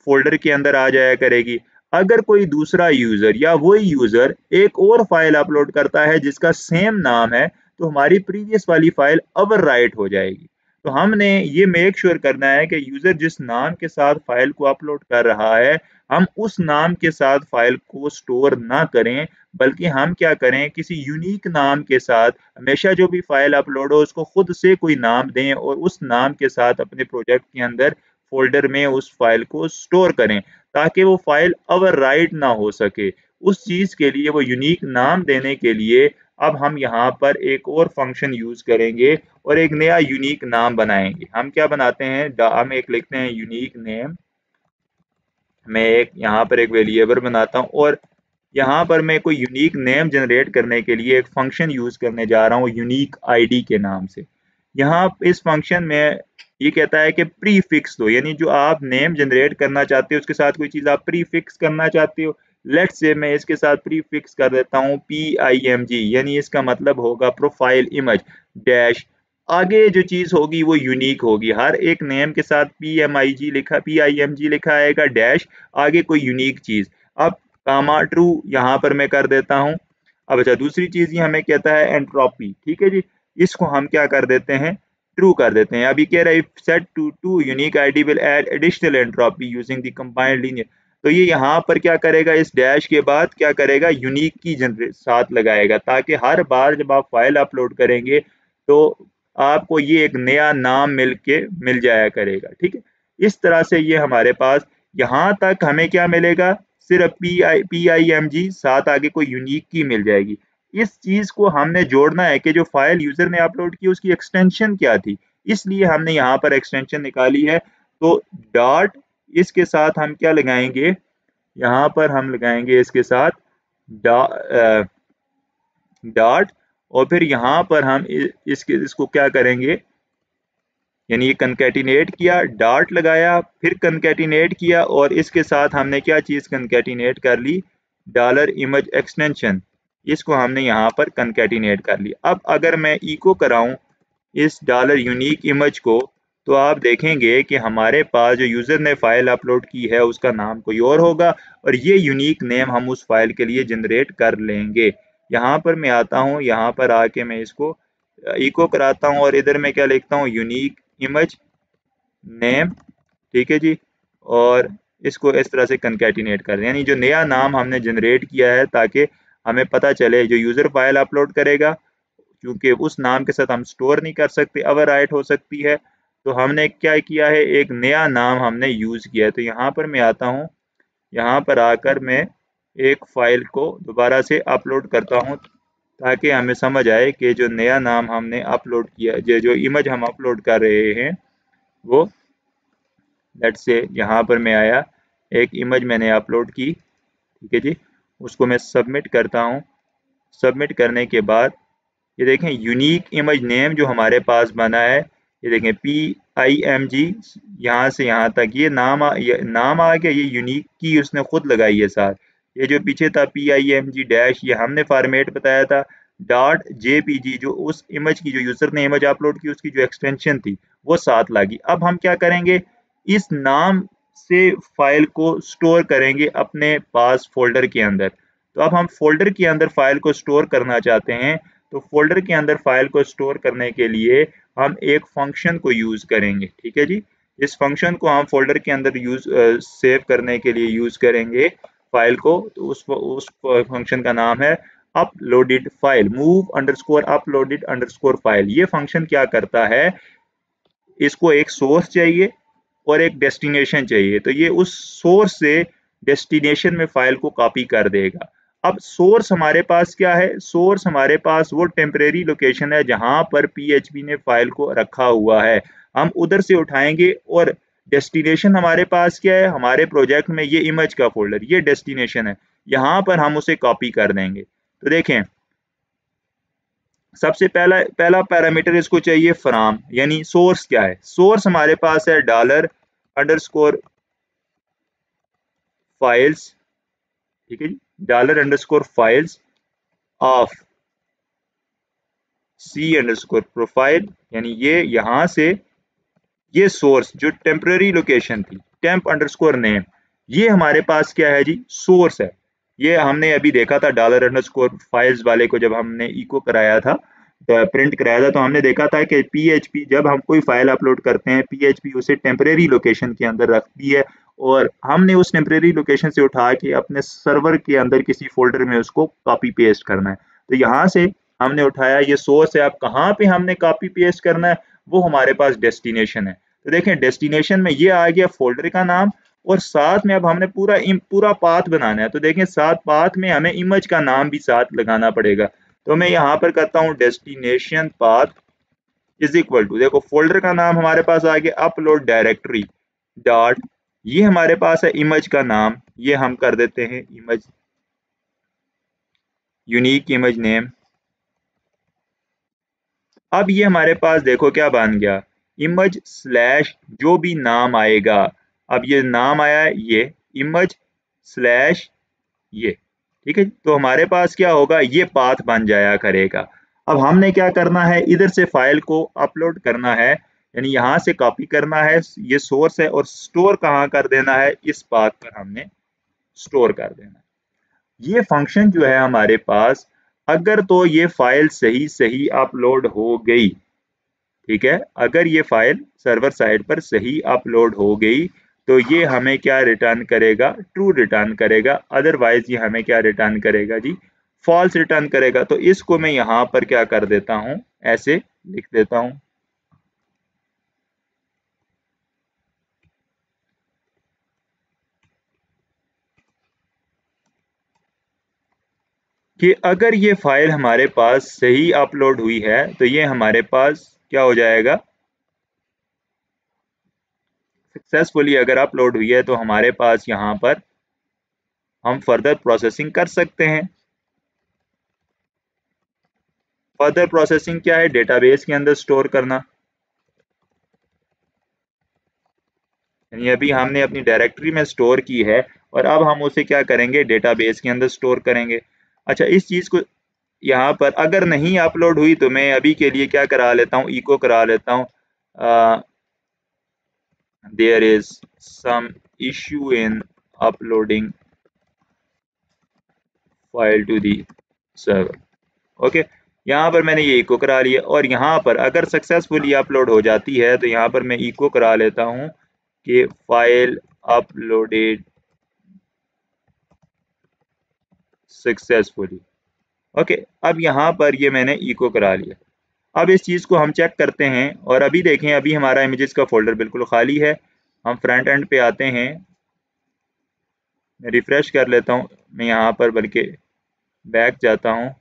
फोल्डर के अंदर आ जाया करेगी। अगर कोई दूसरा यूजर या वही यूजर एक और फाइल अपलोड करता है जिसका सेम नाम है, तो हमारी प्रीवियस वाली फाइल ओवरराइट हो जाएगी। तो हमने ये मेक श्योर करना है कि यूजर जिस नाम के साथ फाइल को अपलोड कर रहा है, हम उस नाम के साथ फाइल को स्टोर ना करें, बल्कि हम क्या करें, किसी यूनिक नाम के साथ हमेशा जो भी फाइल अपलोड हो उसको खुद से कोई नाम दें और उस नाम के साथ अपने प्रोजेक्ट के अंदर फोल्डर में उस फाइल को स्टोर करें, ताकि वो फाइल ओवरराइट ना हो सके। उस चीज के लिए, वो यूनिक नाम देने के लिए, अब हम यहाँ पर एक और फंक्शन यूज करेंगे और एक नया यूनिक नाम बनाएंगे। हम क्या बनाते हैं, हम एक लिखते हैं यूनिक नेम, मैं एक यहाँ पर एक वेरिएबल बनाता हूँ और यहाँ पर मैं कोई यूनिक नेम जनरेट करने के लिए एक फंक्शन यूज करने जा रहा हूँ यूनिक आईडी के नाम से। यहाँ इस फंक्शन में ये कहता है कि प्री फिक्स दो, यानी जो आप नेम जनरेट करना चाहते हो उसके साथ कोई चीज आप प्री फिक्स करना चाहते हो। लेट्स से मैं इसके साथ प्री फिक्स कर देता हूँ PIMG, यानी इसका मतलब होगा प्रोफाइल इमेज डैश, आगे जो चीज होगी वो यूनिक होगी। हर एक नेम के साथ PIMG लिखा आएगा डैश, आगे कोई यूनिक चीज। अब कामा ट्रू यहाँ पर मैं कर देता हूँ। अब अच्छा, दूसरी चीज ये हमें कहता है एंट्रोपी, ठीक है जी, इसको हम क्या कर देते हैं, ट्रू कर देते हैं। अभी कह रहा है set to true unique ID will add additional entropy using the combined linear, तो ये यहाँ पर क्या करेगा, इस डैश के बाद क्या करेगा, यूनिक की जनरेट साथ लगाएगा, ताकि हर बार जब आप फाइल अपलोड करेंगे तो आपको ये एक नया नाम मिल जाया करेगा। ठीक है, इस तरह से ये हमारे पास यहाँ तक हमें क्या मिलेगा, सिर्फ PIMG साथ आगे कोई यूनिक की मिल जाएगी। इस चीज को हमने जोड़ना है कि जो फाइल यूजर ने अपलोड की उसकी एक्सटेंशन क्या थी, इसलिए हमने यहाँ पर एक्सटेंशन निकाली है। तो डॉट इसके साथ हम क्या लगाएंगे, यहाँ पर हम लगाएंगे इसके साथ डॉट, और फिर यहाँ पर हम इसको क्या करेंगे, यानी ये कंकैटिनेट किया, डॉट लगाया, फिर कंकैटिनेट किया, और इसके साथ हमने क्या चीज़ कंकैटिनेट कर ली, डॉलर इमेज एक्सटेंशन, इसको हमने यहाँ पर कंकैटिनेट कर लिया। अब अगर मैं इको कराऊं इस डॉलर यूनिक इमेज को, तो आप देखेंगे कि हमारे पास जो यूज़र ने फाइल अपलोड की है उसका नाम कोई और होगा, और ये यूनिक नेम हम उस फाइल के लिए जनरेट कर लेंगे। यहाँ पर मैं आता हूँ, यहाँ पर आके मैं इसको इको कराता हूँ, और इधर मैं क्या लिखता हूँ, यूनिक इमेज नेम, ठीक है जी, और इसको इस तरह से कंकैटिनेट कर दें, यानी जो नया नाम हमने जनरेट किया है, ताकि हमें पता चले जो यूज़र फाइल अपलोड करेगा, क्योंकि उस नाम के साथ हम स्टोर नहीं कर सकते, ओवरराइट हो सकती है, तो हमने क्या किया है, एक नया नाम हमने यूज़ किया है। तो यहाँ पर मैं आता हूँ, यहाँ पर आकर मैं एक फाइल को दोबारा से अपलोड करता हूँ, ताकि हमें समझ आए कि जो नया नाम हमने अपलोड किया, जो इमेज हम अपलोड कर रहे हैं, वो लेट्स से यहाँ पर मैं आया, एक इमेज मैंने अपलोड की, ठीक है जी, उसको मैं सबमिट करता हूँ। सबमिट करने के बाद ये देखें यूनिक इमेज नेम जो हमारे पास बना है, ये देखें PIMG, यहाँ से यहाँ तक ये नाम आ गया, ये यूनिक की उसने खुद लगाई है साथ। ये जो पीछे था PIMG डैश, ये हमने फॉर्मेट बताया था, डॉट JPG जो उस इमेज की, जो यूजर ने इमेज अपलोड की उसकी जो एक्सटेंशन थी वो साथ लगी। अब हम क्या करेंगे, इस नाम से फाइल को स्टोर करेंगे अपने पास फोल्डर के अंदर। तो अब हम फोल्डर के अंदर फाइल को स्टोर करना चाहते हैं, तो फोल्डर के अंदर फाइल को स्टोर करने के लिए हम एक फंक्शन को यूज करेंगे, ठीक है जी। इस फंक्शन को हम फोल्डर के अंदर सेव करने के लिए यूज करेंगे फाइल को, तो उस फंक्शन का नाम है uploaded file, move underscore uploaded underscore file. ये फंक्शन क्या करता है, इसको एक सोर्स चाहिए और एक डेस्टिनेशन चाहिए, तो ये उस सोर्स से डेस्टिनेशन में फाइल को कॉपी कर देगा। अब सोर्स हमारे पास क्या है, सोर्स हमारे पास वो टेम्परेरी लोकेशन है जहां पर PHP ने फाइल को रखा हुआ है, हम उधर से उठाएंगे, और डेस्टिनेशन हमारे पास क्या है, हमारे प्रोजेक्ट में ये इमेज का फोल्डर, ये डेस्टिनेशन है, यहाँ पर हम उसे कॉपी कर देंगे। तो देखें, सबसे पहला पैरामीटर इसको चाहिए फ्रॉम, यानी सोर्स क्या है, सोर्स हमारे पास है डॉलर अंडरस्कोर फाइल्स, ठीक है जी, dollar underscore files of C underscore profile, यानी ये यहाँ से, ये सोर्स जो टेम्पररी लोकेशन थी, टेम्प अंडरस्कोर नेम, ये हमारे पास क्या है जी, सोर्स है। ये हमने अभी देखा था डॉलर अंडरस्कोर फाइल्स वाले को, जब हमने इको कराया था, प्रिंट कराया था, तो हमने देखा था कि PHP जब हम कोई फाइल अपलोड करते हैं, PHP उसे टेम्परेरी लोकेशन के अंदर रखती है, और हमने उस टेम्परेरी लोकेशन से उठा के अपने सर्वर के अंदर किसी फोल्डर में उसको कॉपी पेस्ट करना है। तो यहाँ से हमने उठाया, ये सोर्स है, अब कहाँ पे हमने कॉपी पेस्ट करना है, वो हमारे पास डेस्टिनेशन है। तो देखें, डेस्टिनेशन में ये आ गया फोल्डर का नाम, और साथ में अब हमने पूरा पाथ बनाना है, तो देखें साथ पाथ में हमें इमेज का नाम भी साथ लगाना पड़ेगा। तो मैं यहाँ पर करता हूँ destination path is equal to, देखो फोल्डर का नाम हमारे पास आ गया अपलोड डायरेक्टरी डॉट, ये हमारे पास है इमेज का नाम, ये हम कर देते हैं इमेज यूनिक इमेज नेम। अब ये हमारे पास देखो क्या बन गया, इमेज स्लैश जो भी नाम आएगा, अब ये नाम आया है, ये इमेज स्लैश ये, ठीक है, तो हमारे पास क्या होगा, ये पाथ बन जाया करेगा। अब हमने क्या करना है, इधर से फाइल को अपलोड करना है, यानी यहाँ से कॉपी करना है, ये सोर्स है, और स्टोर कहाँ कर देना है, इस पाथ पर हमने स्टोर कर देना है। ये फंक्शन जो है हमारे पास, अगर तो ये फाइल सही सही अपलोड हो गई, ठीक है, अगर ये फाइल सर्वर साइड पर सही अपलोड हो गई, तो ये हमें क्या रिटर्न करेगा, ट्रू रिटर्न करेगा, अदरवाइज ये हमें क्या रिटर्न करेगा जी, फॉल्स रिटर्न करेगा। तो इसको मैं यहाँ पर क्या कर देता हूँ, ऐसे लिख देता हूँ कि अगर ये फाइल हमारे पास सही अपलोड हुई है, तो ये हमारे पास क्या हो जाएगा, सक्सेसफुली अगर अपलोड हुई है, तो हमारे पास यहाँ पर हम फर्दर प्रोसेसिंग कर सकते हैं। फर्दर प्रोसेसिंग क्या है? डेटाबेस के अंदर स्टोर करना। यानी अभी हमने अपनी डायरेक्टरी में स्टोर की है और अब हम उसे क्या करेंगे? डेटाबेस के अंदर स्टोर करेंगे। अच्छा, इस चीज़ को यहाँ पर अगर नहीं अपलोड हुई तो मैं अभी के लिए क्या करा लेता हूँ? इको करा लेता हूँ, there is some issue in uploading file to the server. Okay, यहाँ पर मैंने ये इको करा लिया और यहाँ पर अगर सक्सेसफुली अपलोड हो जाती है तो यहाँ पर मैं इको करा लेता हूँ कि फाइल अपलोडेड सक्सेसफुली। ओके, अब यहाँ पर ये मैंने इको करा लिया। अब इस चीज़ को हम चेक करते हैं और अभी देखें, अभी हमारा इमेजेस का फोल्डर बिल्कुल खाली है। हम फ्रंट एंड पे आते हैं, मैं रिफ्रेश कर लेता हूँ, मैं यहाँ पर बल्कि बैक जाता हूँ।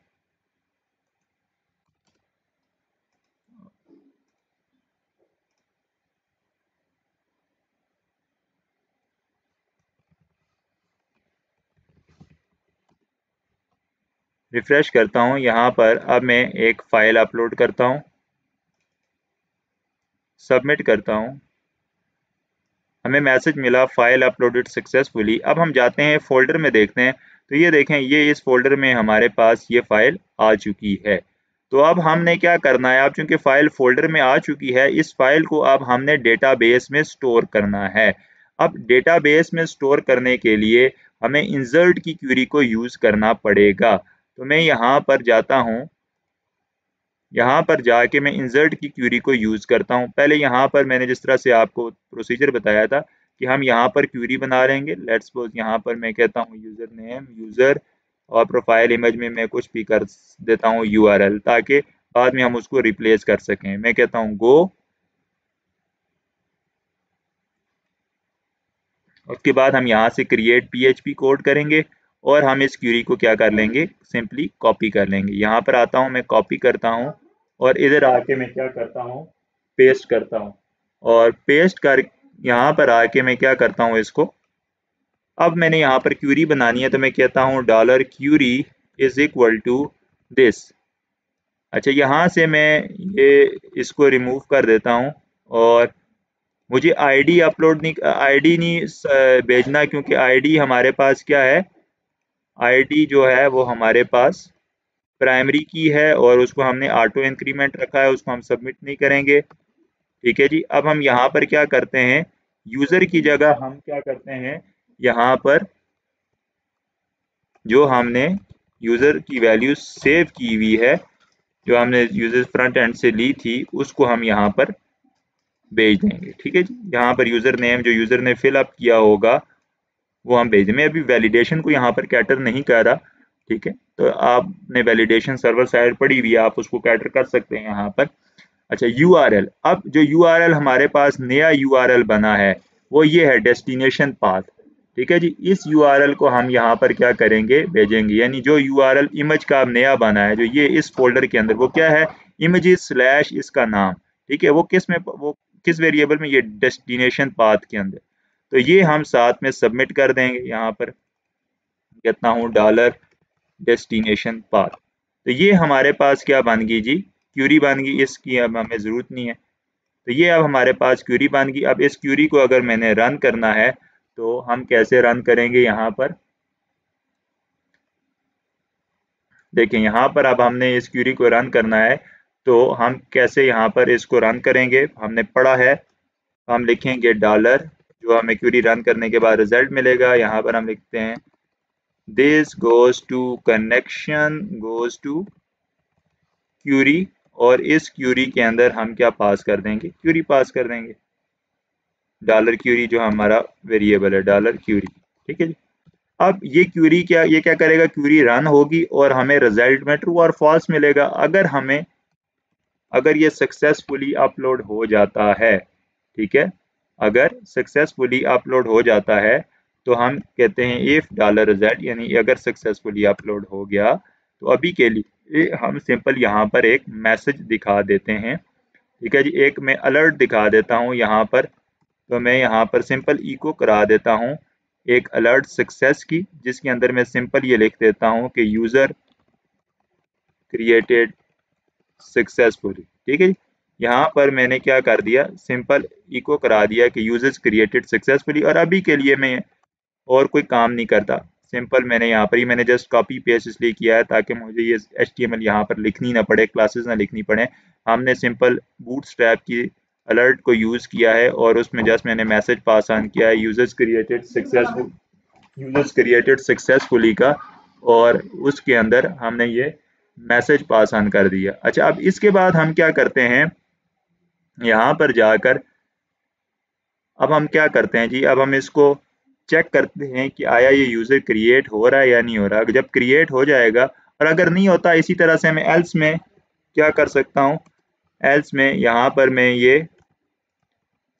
रिफ्रेश करता हूँ, यहाँ पर अब मैं एक फ़ाइल अपलोड करता हूँ, सबमिट करता हूँ। हमें मैसेज मिला फाइल अपलोडेड सक्सेसफुली। अब हम जाते हैं फोल्डर में, देखते हैं तो ये देखें, ये इस फोल्डर में हमारे पास ये फाइल आ चुकी है। तो अब हमने क्या करना है? अब चूंकि फाइल फोल्डर में आ चुकी है, इस फाइल को अब हमने डेटाबेस में स्टोर करना है। अब डेटाबेस में स्टोर करने के लिए हमें इंसर्ट की क्वेरी को यूज करना पड़ेगा। तो मैं यहाँ पर जाता हूँ, यहाँ पर जाके मैं इंसर्ट की क्वेरी को यूज़ करता हूँ। पहले यहाँ पर मैंने जिस तरह से आपको प्रोसीजर बताया था कि हम यहाँ पर क्वेरी बना लेंगे। लेट्स सपोज यहाँ पर मैं कहता हूँ यूज़र नेम यूज़र, और प्रोफाइल इमेज में मैं कुछ भी कर देता हूँ यूआरएल, ताकि बाद में हम उसको रिप्लेस कर सकें। मैं कहता हूँ गो, उसके बाद हम यहाँ से क्रिएट पीएचपी कोड करेंगे और हम इस क्वेरी को क्या कर लेंगे? सिंपली कॉपी कर लेंगे। यहाँ पर आता हूँ, मैं कॉपी करता हूँ और इधर आके मैं क्या करता हूँ? पेस्ट करता हूँ। और पेस्ट कर यहाँ पर आके मैं क्या करता हूँ? इसको, अब मैंने यहाँ पर क्वेरी बनानी है तो मैं कहता हूँ dollar query is equal to this. अच्छा, यहाँ से मैं ये इसको रिमूव कर देता हूँ और मुझे आईडी अपलोड नहीं, आईडी नहीं भेजना, क्योंकि आईडी हमारे पास क्या है? आईडी जो है वो हमारे पास प्राइमरी की है और उसको हमने ऑटो इंक्रीमेंट रखा है, उसको हम सबमिट नहीं करेंगे। ठीक है जी। अब हम यहाँ पर क्या करते हैं? यूजर की जगह हम क्या करते हैं? यहाँ पर जो हमने यूजर की वैल्यू सेव की हुई है, जो हमने यूजर फ्रंट एंड से ली थी, उसको हम यहाँ पर भेज देंगे। ठीक है जी। यहाँ पर यूजर नेम जो यूजर ने फिल अप किया होगा वो हम भेज दें। मैं अभी वैलिडेशन को यहाँ पर कैटर नहीं कर रहा। ठीक है, तो आपने वैलिडेशन सर्वर साइड पड़ी हुई है, आप उसको कैटर कर सकते हैं यहाँ पर। अच्छा, यूआरएल, अब जो यूआरएल हमारे पास नया यूआरएल बना है वो ये है डेस्टिनेशन पाथ। ठीक है जी, इस यूआरएल को हम यहाँ पर क्या करेंगे? भेजेंगे। यानी जो यूआरएल इमेज का नया बना है, जो ये इस फोल्डर के अंदर, वो क्या है? इमेजेस स्लैश इसका नाम। ठीक है, वो किस में, वो किस वेरिएबल में? ये डेस्टिनेशन पाथ के अंदर। तो ये हम साथ में सबमिट कर देंगे। यहाँ पर कहता हूँ डॉलर डेस्टिनेशन पाथ। तो ये हमारे पास क्या बन गई जी? क्यूरी बन गई। इसकी अब हमें ज़रूरत नहीं है। तो ये अब हमारे पास क्यूरी बन गई। अब इस क्यूरी को अगर मैंने रन करना है तो हम कैसे रन करेंगे? यहाँ पर देखें, यहाँ पर अब हमने इस क्यूरी को रन करना है तो हम कैसे यहाँ पर इसको रन करेंगे? हमने पढ़ा है, हम लिखेंगे डॉलर, जो हमें क्यूरी रन करने के बाद रिजल्ट मिलेगा, यहाँ पर हम लिखते हैं this goes to connection goes to query, और इस क्यूरी के अंदर हम क्या पास कर देंगे? क्यूरी पास कर देंगे। डॉलर क्यूरी जो हमारा वेरिएबल है, डॉलर क्यूरी। ठीक है जी। अब ये क्यूरी क्या, ये क्या करेगा? क्यूरी रन होगी और हमें रिजल्ट में ट्रू और फॉल्स मिलेगा। अगर ये सक्सेसफुली अपलोड हो जाता है, ठीक है, अगर सक्सेसफुली अपलोड हो जाता है तो हम कहते हैं इफ डॉलर रिजल्ट, यानी अगर सक्सेसफुली अपलोड हो गया तो अभी के लिए हम सिंपल यहाँ पर एक मैसेज दिखा देते हैं। ठीक है जी, एक मैं अलर्ट दिखा देता हूँ यहाँ पर। तो मैं यहाँ पर सिंपल इको करा देता हूँ एक अलर्ट सक्सेस की, जिसके अंदर मैं सिंपल ये लिख देता हूँ कि यूज़र क्रिएटेड सक्सेसफुली। ठीक है जी, यहाँ पर मैंने क्या कर दिया, सिंपल इको करा दिया कि यूजर्स क्रिएटेड सक्सेसफुली, और अभी के लिए मैं और कोई काम नहीं करता। सिंपल मैंने यहाँ पर ही मैंने जस्ट कॉपी पेस्ट इसलिए किया है ताकि मुझे ये HTML यहाँ पर लिखनी ना पड़े, क्लासेस ना लिखनी पड़े। हमने सिंपल बूटस्ट्रैप की अलर्ट को यूज़ किया है और उसमें जस्ट मैंने मैसेज पास ऑन किया है यूजर्स क्रिएटेड सक्सेसफुली का, और उसके अंदर हमने ये मैसेज पास ऑन कर दिया। अच्छा, अब इसके बाद हम क्या करते हैं, यहाँ पर जाकर अब हम क्या करते हैं जी, अब हम इसको चेक करते हैं कि आया ये यूज़र क्रिएट हो रहा है या नहीं हो रहा। जब क्रिएट हो जाएगा और अगर नहीं होता, इसी तरह से मैं एल्स में क्या कर सकता हूँ, एल्स में यहाँ पर मैं ये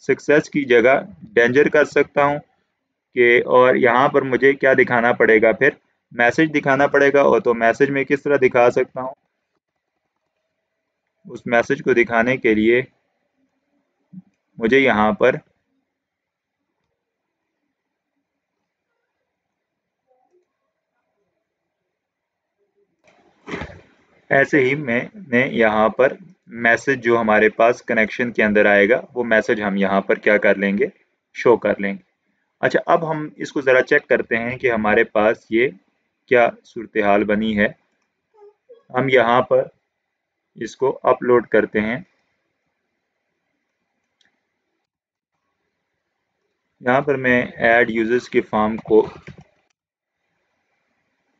सक्सेस की जगह डेंजर कर सकता हूँ कि, और यहाँ पर मुझे क्या दिखाना पड़ेगा, फिर मैसेज दिखाना पड़ेगा। और तो मैसेज में किस तरह दिखा सकता हूँ, उस मैसेज को दिखाने के लिए मुझे यहाँ पर ऐसे ही मैंने यहाँ पर मैसेज जो हमारे पास कनेक्शन के अंदर आएगा वो मैसेज हम यहाँ पर क्या कर लेंगे, शो कर लेंगे। अच्छा, अब हम इसको ज़रा चेक करते हैं कि हमारे पास ये क्या सूरत हाल बनी है। हम यहाँ पर इसको अपलोड करते हैं। यहाँ पर मैं ऐड यूजर्स के फॉर्म को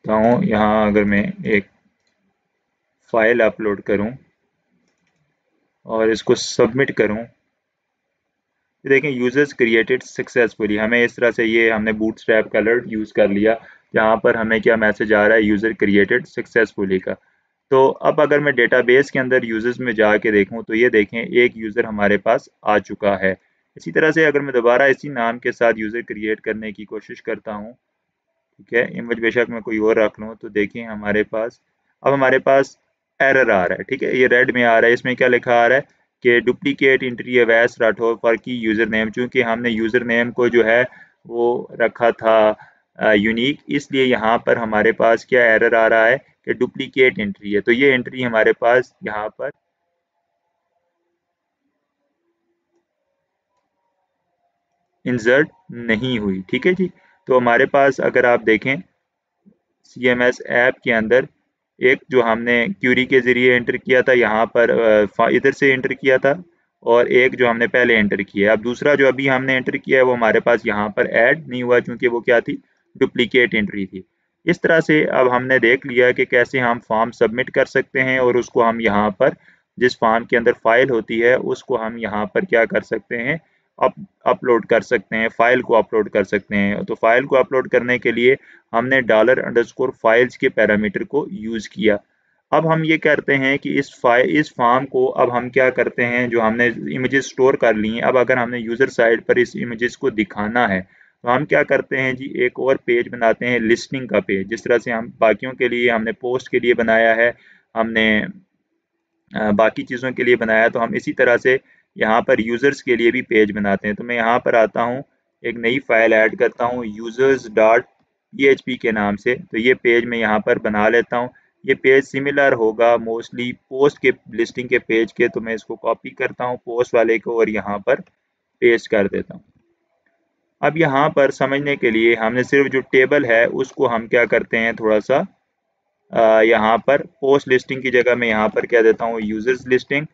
हूँ, यहाँ अगर मैं एक फाइल अपलोड करूँ और इसको सबमिट करूँ, देखें यूजर्स क्रिएटेड सक्सेसफुली, हमें इस तरह से ये हमने बूटस्ट्रैप का अलर्ट यूज़ कर लिया, जहाँ पर हमें क्या मैसेज आ रहा है, यूज़र क्रिएटेड सक्सेसफुली का। तो अब अगर मैं डेटाबेस के अंदर यूजर्स में जाके देखूँ तो ये देखें एक यूज़र हमारे पास आ चुका है। इसी तरह से अगर मैं दोबारा इसी नाम के साथ यूज़र क्रिएट करने की कोशिश करता हूँ, ठीक है, इमेज बेशक मैं कोई और रख लूँ, तो देखिए हमारे पास अब हमारे पास एरर आ रहा है। ठीक है, ये रेड में आ रहा है, इसमें क्या लिखा आ रहा है कि duplicate entry Awais Rathore for की यूज़र नेम, चूँकि हमने यूज़र नेम को जो है वो रखा था यूनिक, इसलिए यहाँ पर हमारे पास क्या एरर आ रहा है कि डुप्लीकेट एंट्री है। तो ये एंट्री हमारे पास यहाँ पर इंसर्ट नहीं हुई। ठीक है जी, तो हमारे पास अगर आप देखें CMS ऐप के अंदर एक जो हमने क्यूरी के ज़रिए एंटर किया था, यहाँ पर इधर से एंटर किया था, और एक जो हमने पहले एंटर किया है। अब दूसरा जो अभी हमने एंटर किया है वो हमारे पास यहाँ पर ऐड नहीं हुआ, क्योंकि वो क्या थी, डुप्लीकेट एंट्री थी। इस तरह से अब हमने देख लिया कि कैसे हम फॉर्म सबमिट कर सकते हैं, और उसको हम यहाँ पर जिस फॉर्म के अंदर फाइल होती है उसको हम यहाँ पर क्या कर सकते हैं, अप अपलोड कर सकते हैं, फाइल को अपलोड कर सकते हैं। तो फाइल को अपलोड करने के लिए हमने $_files के पैरामीटर को यूज़ किया। अब हम ये करते हैं कि इस फॉर्म को अब हम क्या करते हैं, जो हमने इमेजेस स्टोर कर ली हैं, अब अगर हमने यूज़र साइड पर इस इमेजेस को दिखाना है तो हम क्या करते हैं जी, एक और पेज बनाते हैं, लिस्टिंग का पेज। जिस तरह से हम बाकियों के लिए हमने पोस्ट के लिए बनाया है, हमने बाकी चीज़ों के लिए बनाया, तो हम इसी तरह से यहाँ पर यूज़र्स के लिए भी पेज बनाते हैं। तो मैं यहाँ पर आता हूँ, एक नई फाइल ऐड करता हूँ users.php के नाम से। तो ये पेज मैं यहाँ पर बना लेता हूँ। ये पेज सिमिलर होगा मोस्टली पोस्ट के लिस्टिंग के पेज के, तो मैं इसको कॉपी करता हूँ पोस्ट वाले को और यहाँ पर पेस्ट कर देता हूँ। अब यहाँ पर समझने के लिए हमने सिर्फ जो टेबल है उसको हम क्या करते हैं, थोड़ा सा यहाँ पर पोस्ट लिस्टिंग की जगह मैं यहाँ पर क्या देता हूँ, यूजर्स लिस्टिंग।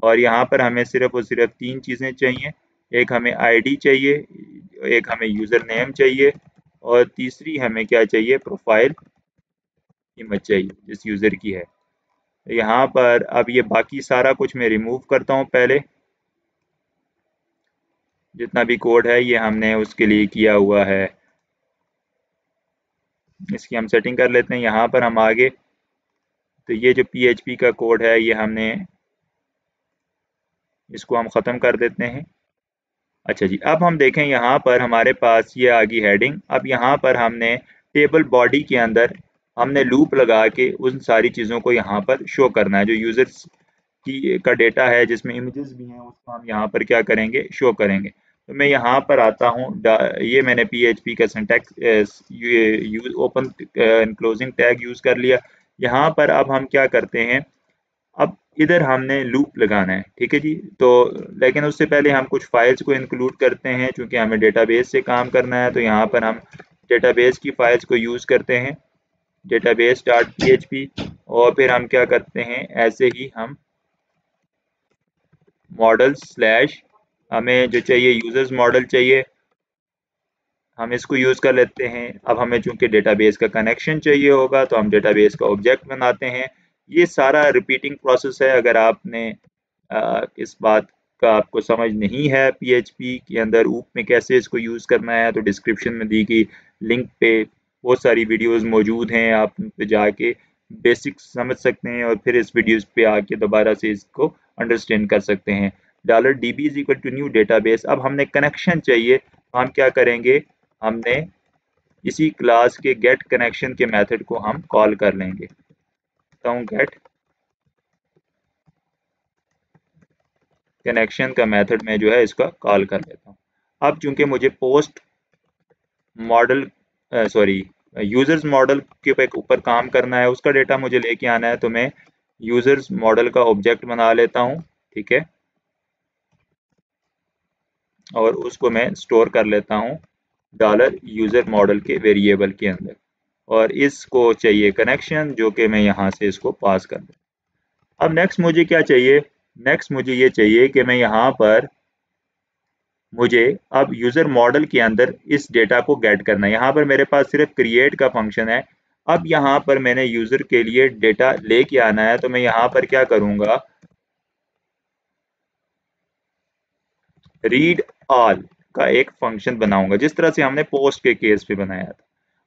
और यहाँ पर हमें सिर्फ और सिर्फ 3 चीज़ें चाहिए, एक हमें आईडी चाहिए, एक हमें यूज़र नेम चाहिए, और तीसरी हमें क्या चाहिए, प्रोफाइल इमेज चाहिए जिस यूज़र की है। तो यहाँ पर अब ये बाकी सारा कुछ मैं रिमूव करता हूँ पहले, जितना भी कोड है ये हमने उसके लिए किया हुआ है। इसकी हम सेटिंग कर लेते हैं। यहाँ पर हम आगे, तो ये जो PHP का कोड है ये हमने इसको हम ख़त्म कर देते हैं। अच्छा जी, अब हम देखें यहाँ पर हमारे पास ये आ गई हेडिंग। अब यहाँ पर हमने टेबल बॉडी के अंदर हमने लूप लगा के उन सारी चीज़ों को यहाँ पर शो करना है, जो यूज़र्स की का डेटा है जिसमें इमेजेस भी हैं उसको हम यहाँ पर क्या करेंगे, शो करेंगे। तो मैं यहाँ पर आता हूँ, ये मैंने PHP का syntax use open closing tag use कर लिया। यहाँ पर अब हम क्या करते हैं, अब इधर हमने लूप लगाना है, ठीक है जी। तो लेकिन उससे पहले हम कुछ फाइल्स को इंक्लूड करते हैं, क्योंकि हमें डेटाबेस से काम करना है। तो यहाँ पर हम डेटाबेस की फाइल्स को यूज़ करते हैं, डेटाबेस डॉट PHP, और फिर हम क्या करते हैं, ऐसे ही हम मॉडल स्लैश, हमें जो चाहिए यूजर्स मॉडल चाहिए, हम इसको यूज़ कर लेते हैं। अब हमें चूंकि डेटाबेस का कनेक्शन चाहिए होगा, तो हम डेटाबेस का ऑब्जेक्ट बनाते हैं। ये सारा रिपीटिंग प्रोसेस है। अगर आपने इस बात का आपको समझ नहीं है PHP के अंदर ऊप में कैसे इसको यूज़ करना है, तो डिस्क्रिप्शन में दी गई लिंक पे बहुत सारी वीडियोस मौजूद हैं, आप उन पे जाके बेसिक्स समझ सकते हैं और फिर इस वीडियोस पे आके दोबारा से इसको अंडरस्टैंड कर सकते हैं। $DB is equal to new database. अब हमने कनेक्शन चाहिए, तो हम क्या करेंगे, हमने इसी क्लास के गेट कनेक्शन के मेथड को हम कॉल कर लेंगे। तो गेट कनेक्शन का मेथड में जो है इसका कॉल कर लेता हूँ। अब चूंकि मुझे post model sorry users model के ऊपर काम करना है, उसका डेटा मुझे लेके आना है, तो मैं यूजर्स मॉडल का ऑब्जेक्ट बना लेता हूँ, ठीक है, और उसको मैं स्टोर कर लेता हूँ $यूजर मॉडल के वेरिएबल के अंदर। और इसको चाहिए कनेक्शन, जो कि मैं यहाँ से इसको पास कर दूँ। अब नेक्स्ट मुझे क्या चाहिए, नेक्स्ट मुझे ये चाहिए कि मैं यहाँ पर, मुझे अब यूजर मॉडल के अंदर इस डेटा को गेट करना है। यहाँ पर मेरे पास सिर्फ क्रिएट का फंक्शन है। अब यहाँ पर मैंने यूजर के लिए डेटा लेके आना है, तो मैं यहाँ पर क्या करूँगा, रीड ऑल का एक फंक्शन बनाऊंगा, जिस तरह से हमने पोस्ट के केस पे बनाया था।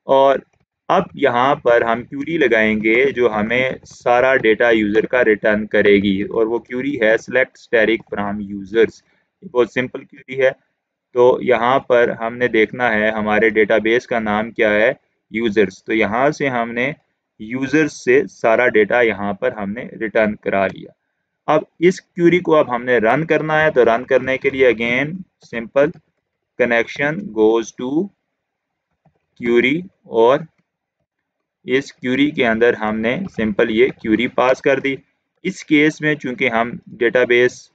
और अब यहाँ पर हम क्यूरी लगाएंगे जो हमें सारा डेटा यूजर का रिटर्न करेगी, और वो क्यूरी है सेलेक्ट स्टैटिक फ्रॉम यूजर्स। बहुत सिंपल क्यूरी है। तो यहाँ पर हमने देखना है हमारे डेटाबेस का नाम क्या है, यूजर्स। तो यहाँ से हमने यूजर्स से सारा डेटा यहाँ पर हमने रिटर्न करा लिया। अब इस क्यूरी को अब हमने रन करना है, तो रन करने के लिए again simple connection goes to query, और इस क्यूरी के अंदर हमने सिंपल ये क्यूरी पास कर दी। इस केस में चूंकि हम डेटाबेस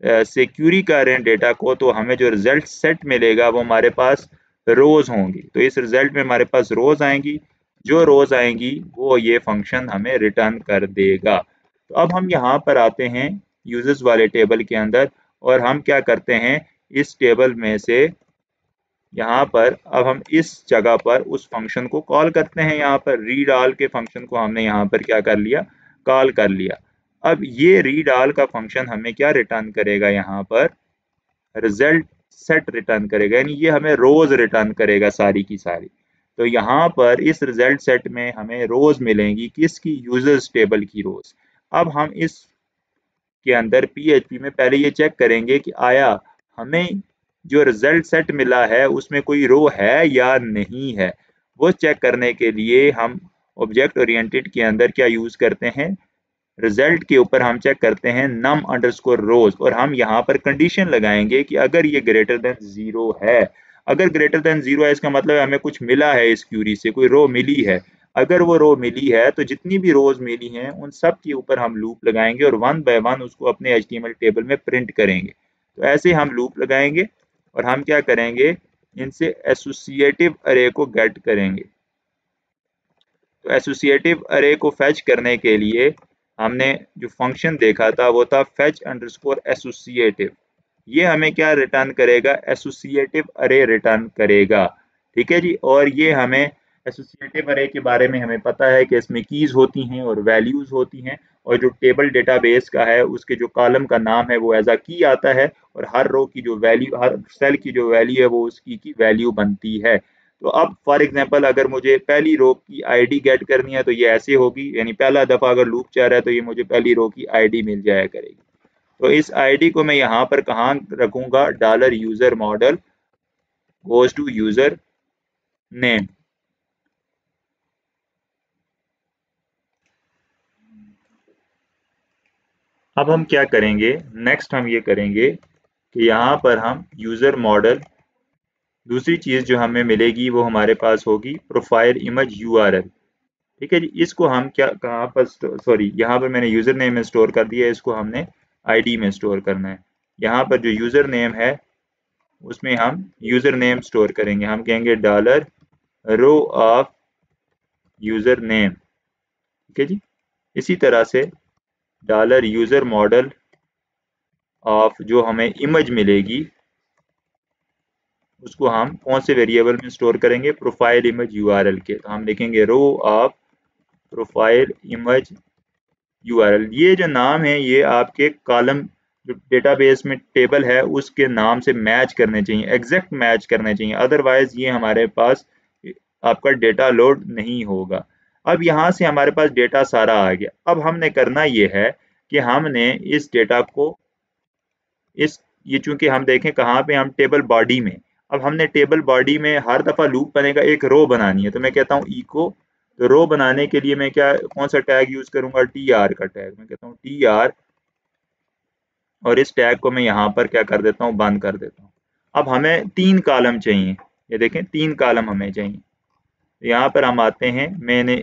से क्यूरी कर रहे हैं डेटा को, तो हमें जो रिजल्ट सेट मिलेगा वो हमारे पास रोज होंगी। तो इस रिजल्ट में हमारे पास रोज आएंगी, जो रोज आएंगी वो ये फंक्शन हमें रिटर्न कर देगा। तो अब हम यहाँ पर आते हैं यूजर्स वाले टेबल के अंदर, और हम क्या करते हैं, इस टेबल में से यहाँ पर अब हम इस जगह पर उस फंक्शन को कॉल करते हैं। यहाँ पर रीड ऑल के फंक्शन को हमने यहाँ पर क्या कर लिया, कॉल कर लिया। अब ये रीड ऑल का फंक्शन हमें क्या रिटर्न करेगा, यहाँ पर रिजल्ट सेट रिटर्न करेगा, यानी ये हमें रोज रिटर्न करेगा सारी की सारी। तो यहाँ पर इस रिजल्ट सेट में हमें रोज मिलेंगी, किसकी, यूजर्स टेबल की रोज। अब हम इस के अंदर PHP में पहले ये चेक करेंगे कि आया हमें जो रिजल्ट सेट मिला है उसमें कोई रो है या नहीं है। वो चेक करने के लिए हम ऑब्जेक्ट ओरिएंटेड के अंदर क्या यूज करते हैं, रिजल्ट के ऊपर हम चेक करते हैं नम अंडरस्कोर रोज, और हम यहाँ पर कंडीशन लगाएंगे कि अगर ये ग्रेटर देन 0 है, अगर ग्रेटर देन 0 है इसका मतलब हमें कुछ मिला है, इस क्यूरी से कोई रो मिली है। अगर वो रो मिली है तो जितनी भी रोज मिली हैं उन सब के ऊपर हम लूप लगाएंगे और वन बाय वन उसको अपने HTML टेबल में प्रिंट करेंगे। तो ऐसे हम लूप लगाएंगे और हम क्या करेंगे, इनसे एसोसिएटिव अरे को गेट करेंगे। तो एसोसिएटिव अरे को फेच करने के लिए हमने जो फंक्शन देखा था वो था फेच अंडरस्कोर एसोसिएटिव। ये हमें क्या रिटर्न करेगा, एसोसिएटिव अरे रिटर्न करेगा, ठीक है जी। और ये हमें एसोसिएटिव अरे के बारे में हमें पता है कि इसमें कीज होती हैं और वैल्यूज होती हैं, और जो टेबल डेटाबेस का है उसके जो कॉलम का नाम है वो एज अ की आता है, और हर रो की जो वैल्यू, हर सेल की जो वैल्यू है वो उसकी की वैल्यू बनती है। तो अब फॉर एग्जांपल अगर मुझे पहली रो की आईडी गेट करनी है तो ये ऐसे होगी, यानी पहला दफा अगर लूप चल रहा है तो ये मुझे पहली रो की आईडी मिल जाया करेगी। तो इस आईडी को मैं यहाँ पर कहाँ रखूंगा, $user model goes to user name. अब हम क्या करेंगे, नेक्स्ट हम ये करेंगे कि यहाँ पर हम यूज़र मॉडल, दूसरी चीज़ जो हमें मिलेगी वो हमारे पास होगी प्रोफाइल इमेज यूआरएल। ठीक है जी, इसको हम क्या कहाँ पर सॉरी, यहाँ पर मैंने यूज़र नेम में स्टोर कर दिया है, इसको हमने आईडी में स्टोर करना है। यहाँ पर जो यूज़र नेम है उसमें हम यूज़र नेम स्टोर करेंगे, हम कहेंगे dollar row of user name. ठीक है जी, इसी तरह से डॉलर यूज़र मॉडल ऑफ जो हमें इमेज मिलेगी उसको हम कौन से वेरिएबल में स्टोर करेंगे, प्रोफाइल इमेज यूआरएल के। तो हम लिखेंगे row of profile image URL. ये जो नाम है ये आपके कॉलम जो डेटाबेस में टेबल है उसके नाम से मैच करने चाहिए, एग्जैक्ट मैच करने चाहिए, अदरवाइज ये हमारे पास आपका डेटा लोड नहीं होगा। अब यहाँ से हमारे पास डेटा सारा आ गया। अब हमने करना ये है कि हमने इस डेटा को इस ये चूंकि हम देखें कहाँ पे, हम टेबल बॉडी में, अब हमने टेबल बॉडी में हर दफा लूप बनेगा एक रो बनानी है। तो मैं कहता हूँ इको, तो रो बनाने के लिए मैं क्या कौन सा टैग यूज करूंगा, टी आर का टैग। मैं कहता हूँ टी आर, और इस टैग को मैं यहाँ पर क्या कर देता हूँ, बंद कर देता हूँ। अब हमें 3 कॉलम चाहिए, ये देखें 3 कॉलम हमें चाहिए। यहाँ पर हम आते हैं, मैंने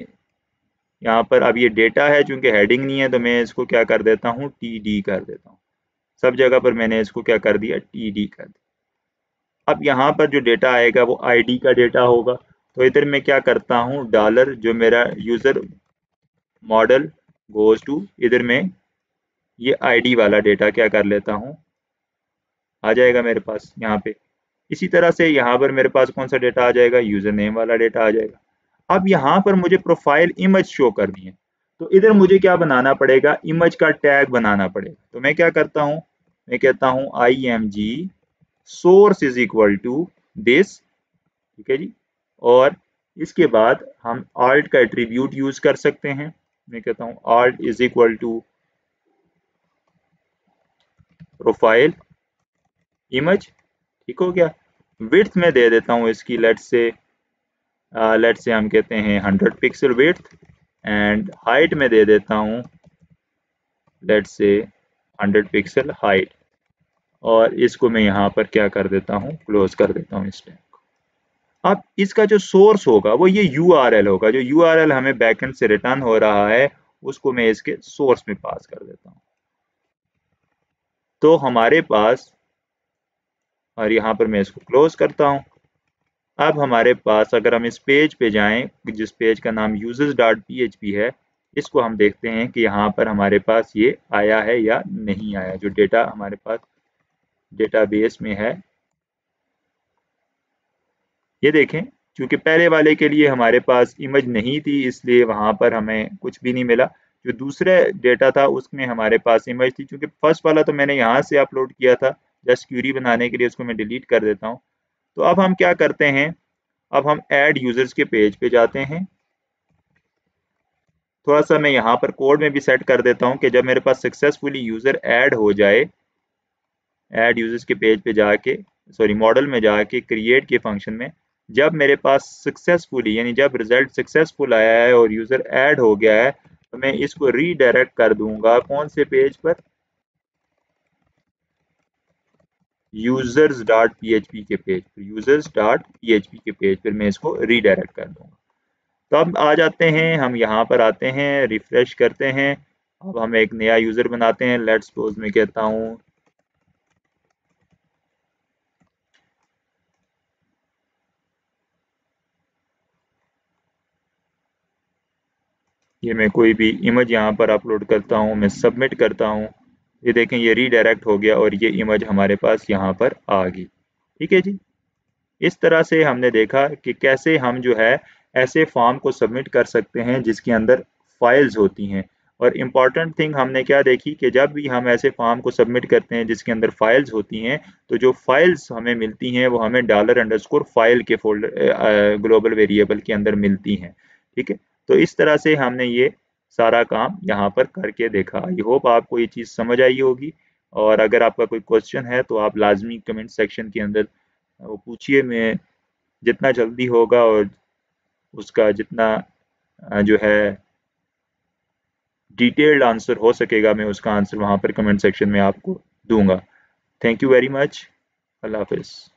यहाँ पर अब ये डेटा है चूंकि हेडिंग नहीं है तो मैं इसको क्या कर देता हूँ, टी डी कर देता हूँ। सब जगह पर मैंने इसको क्या कर दिया, टी डी कर दिया। अब यहाँ पर जो डेटा आएगा वो आईडी का डेटा होगा। तो इधर मैं क्या करता हूँ, डॉलर जो मेरा यूजर मॉडल गोज टू, इधर में ये आईडी वाला डेटा क्या कर लेता हूँ, आ जाएगा मेरे पास यहाँ पे। इसी तरह से यहाँ पर मेरे पास कौन सा डेटा आ जाएगा, यूजर नेम वाला डेटा आ जाएगा। अब यहाँ पर मुझे प्रोफाइल इमेज शो करनी है, तो इधर मुझे क्या बनाना पड़ेगा, इमेज का टैग बनाना पड़ेगा। तो मैं क्या करता हूँ, मैं कहता हूँ I M G source is equal to this. ठीक है जी, और इसके बाद हम alt का एट्रीब्यूट यूज कर सकते हैं। मैं कहता हूँ alt is equal to profile image. ठीक हो गया। विड्थ में दे देता हूँ इसकी, लेट्स से हम कहते हैं 100 पिक्सल विड्थ, एंड हाइट में दे देता हूँ लेट्स से 100 पिक्सल हाइट, और इसको मैं यहाँ पर क्या कर देता हूँ, क्लोज कर देता हूँ इस टैग को। अब इसका जो सोर्स होगा वो ये URL होगा, जो URL हमें बैकएंड से रिटर्न हो रहा है उसको मैं इसके सोर्स में पास कर देता हूँ। तो हमारे पास, और यहाँ पर मैं इसको क्लोज करता हूँ। अब हमारे पास अगर हम इस पेज पे जाएं जिस पेज का नाम users.php है, इसको हम देखते हैं कि यहाँ पर हमारे पास ये आया है या नहीं आया, जो डेटा हमारे पास डेटाबेस में है। ये देखें, क्योंकि पहले वाले के लिए हमारे पास इमेज नहीं थी इसलिए वहाँ पर हमें कुछ भी नहीं मिला। जो दूसरे डेटा था उसमें हमारे पास इमेज थी। क्योंकि फर्स्ट वाला तो मैंने यहाँ से अपलोड किया था जस्ट क्यूरी बनाने के लिए, उसको मैं डिलीट कर देता हूँ। तो अब हम क्या करते हैं, अब हम ऐड यूजर्स के पेज पे जाते हैं। थोड़ा सा मैं यहाँ पर कोड में भी सेट कर देता हूँ कि जब मेरे पास सक्सेसफुली यूजर ऐड हो जाए, ऐड यूजर्स के पेज पे जाके, सॉरी मॉडल में जाके क्रिएट के फंक्शन में, जब मेरे पास सक्सेसफुली यानी जब रिजल्ट सक्सेसफुल आया है और यूजर ऐड हो गया है, तो मैं इसको रीडायरेक्ट कर दूंगा कौन से पेज पर, users.php के पेज पर, users.php के पेज पर मैं इसको रीडायरेक्ट कर दूंगा। तो अब आ जाते हैं, हम यहाँ पर आते हैं, रिफ्रेश करते हैं। अब हम एक नया यूजर बनाते हैं, लेट्स सपोज मैं कहता हूँ ये मैं कोई भी इमेज यहाँ पर अपलोड करता हूँ, मैं सबमिट करता हूँ। ये देखें ये रीडायरेक्ट हो गया और ये इमेज हमारे पास यहाँ पर आ गई। ठीक है जी, इस तरह से हमने देखा कि कैसे हम जो है ऐसे फॉर्म को सबमिट कर सकते हैं जिसके अंदर फाइल्स होती हैं। और इम्पॉर्टेंट थिंग हमने क्या देखी कि जब भी हम ऐसे फॉर्म को सबमिट करते हैं जिसके अंदर फाइल्स होती हैं, तो जो फाइल्स हमें मिलती हैं वो हमें $_फाइल के फोल्डर ग्लोबल वेरिएबल के अंदर मिलती हैं। ठीक है, तो इस तरह से हमने ये सारा काम यहाँ पर करके देखा। आई होप आपको ये चीज़ समझ आई होगी, और अगर आपका कोई क्वेश्चन है तो आप लाजमी कमेंट सेक्शन के अंदर वो पूछिए। मैं जितना जल्दी होगा और उसका जितना जो है डिटेल्ड आंसर हो सकेगा मैं उसका आंसर वहाँ पर कमेंट सेक्शन में आपको दूंगा। Thank you very much. अल्लाह हाफिज़।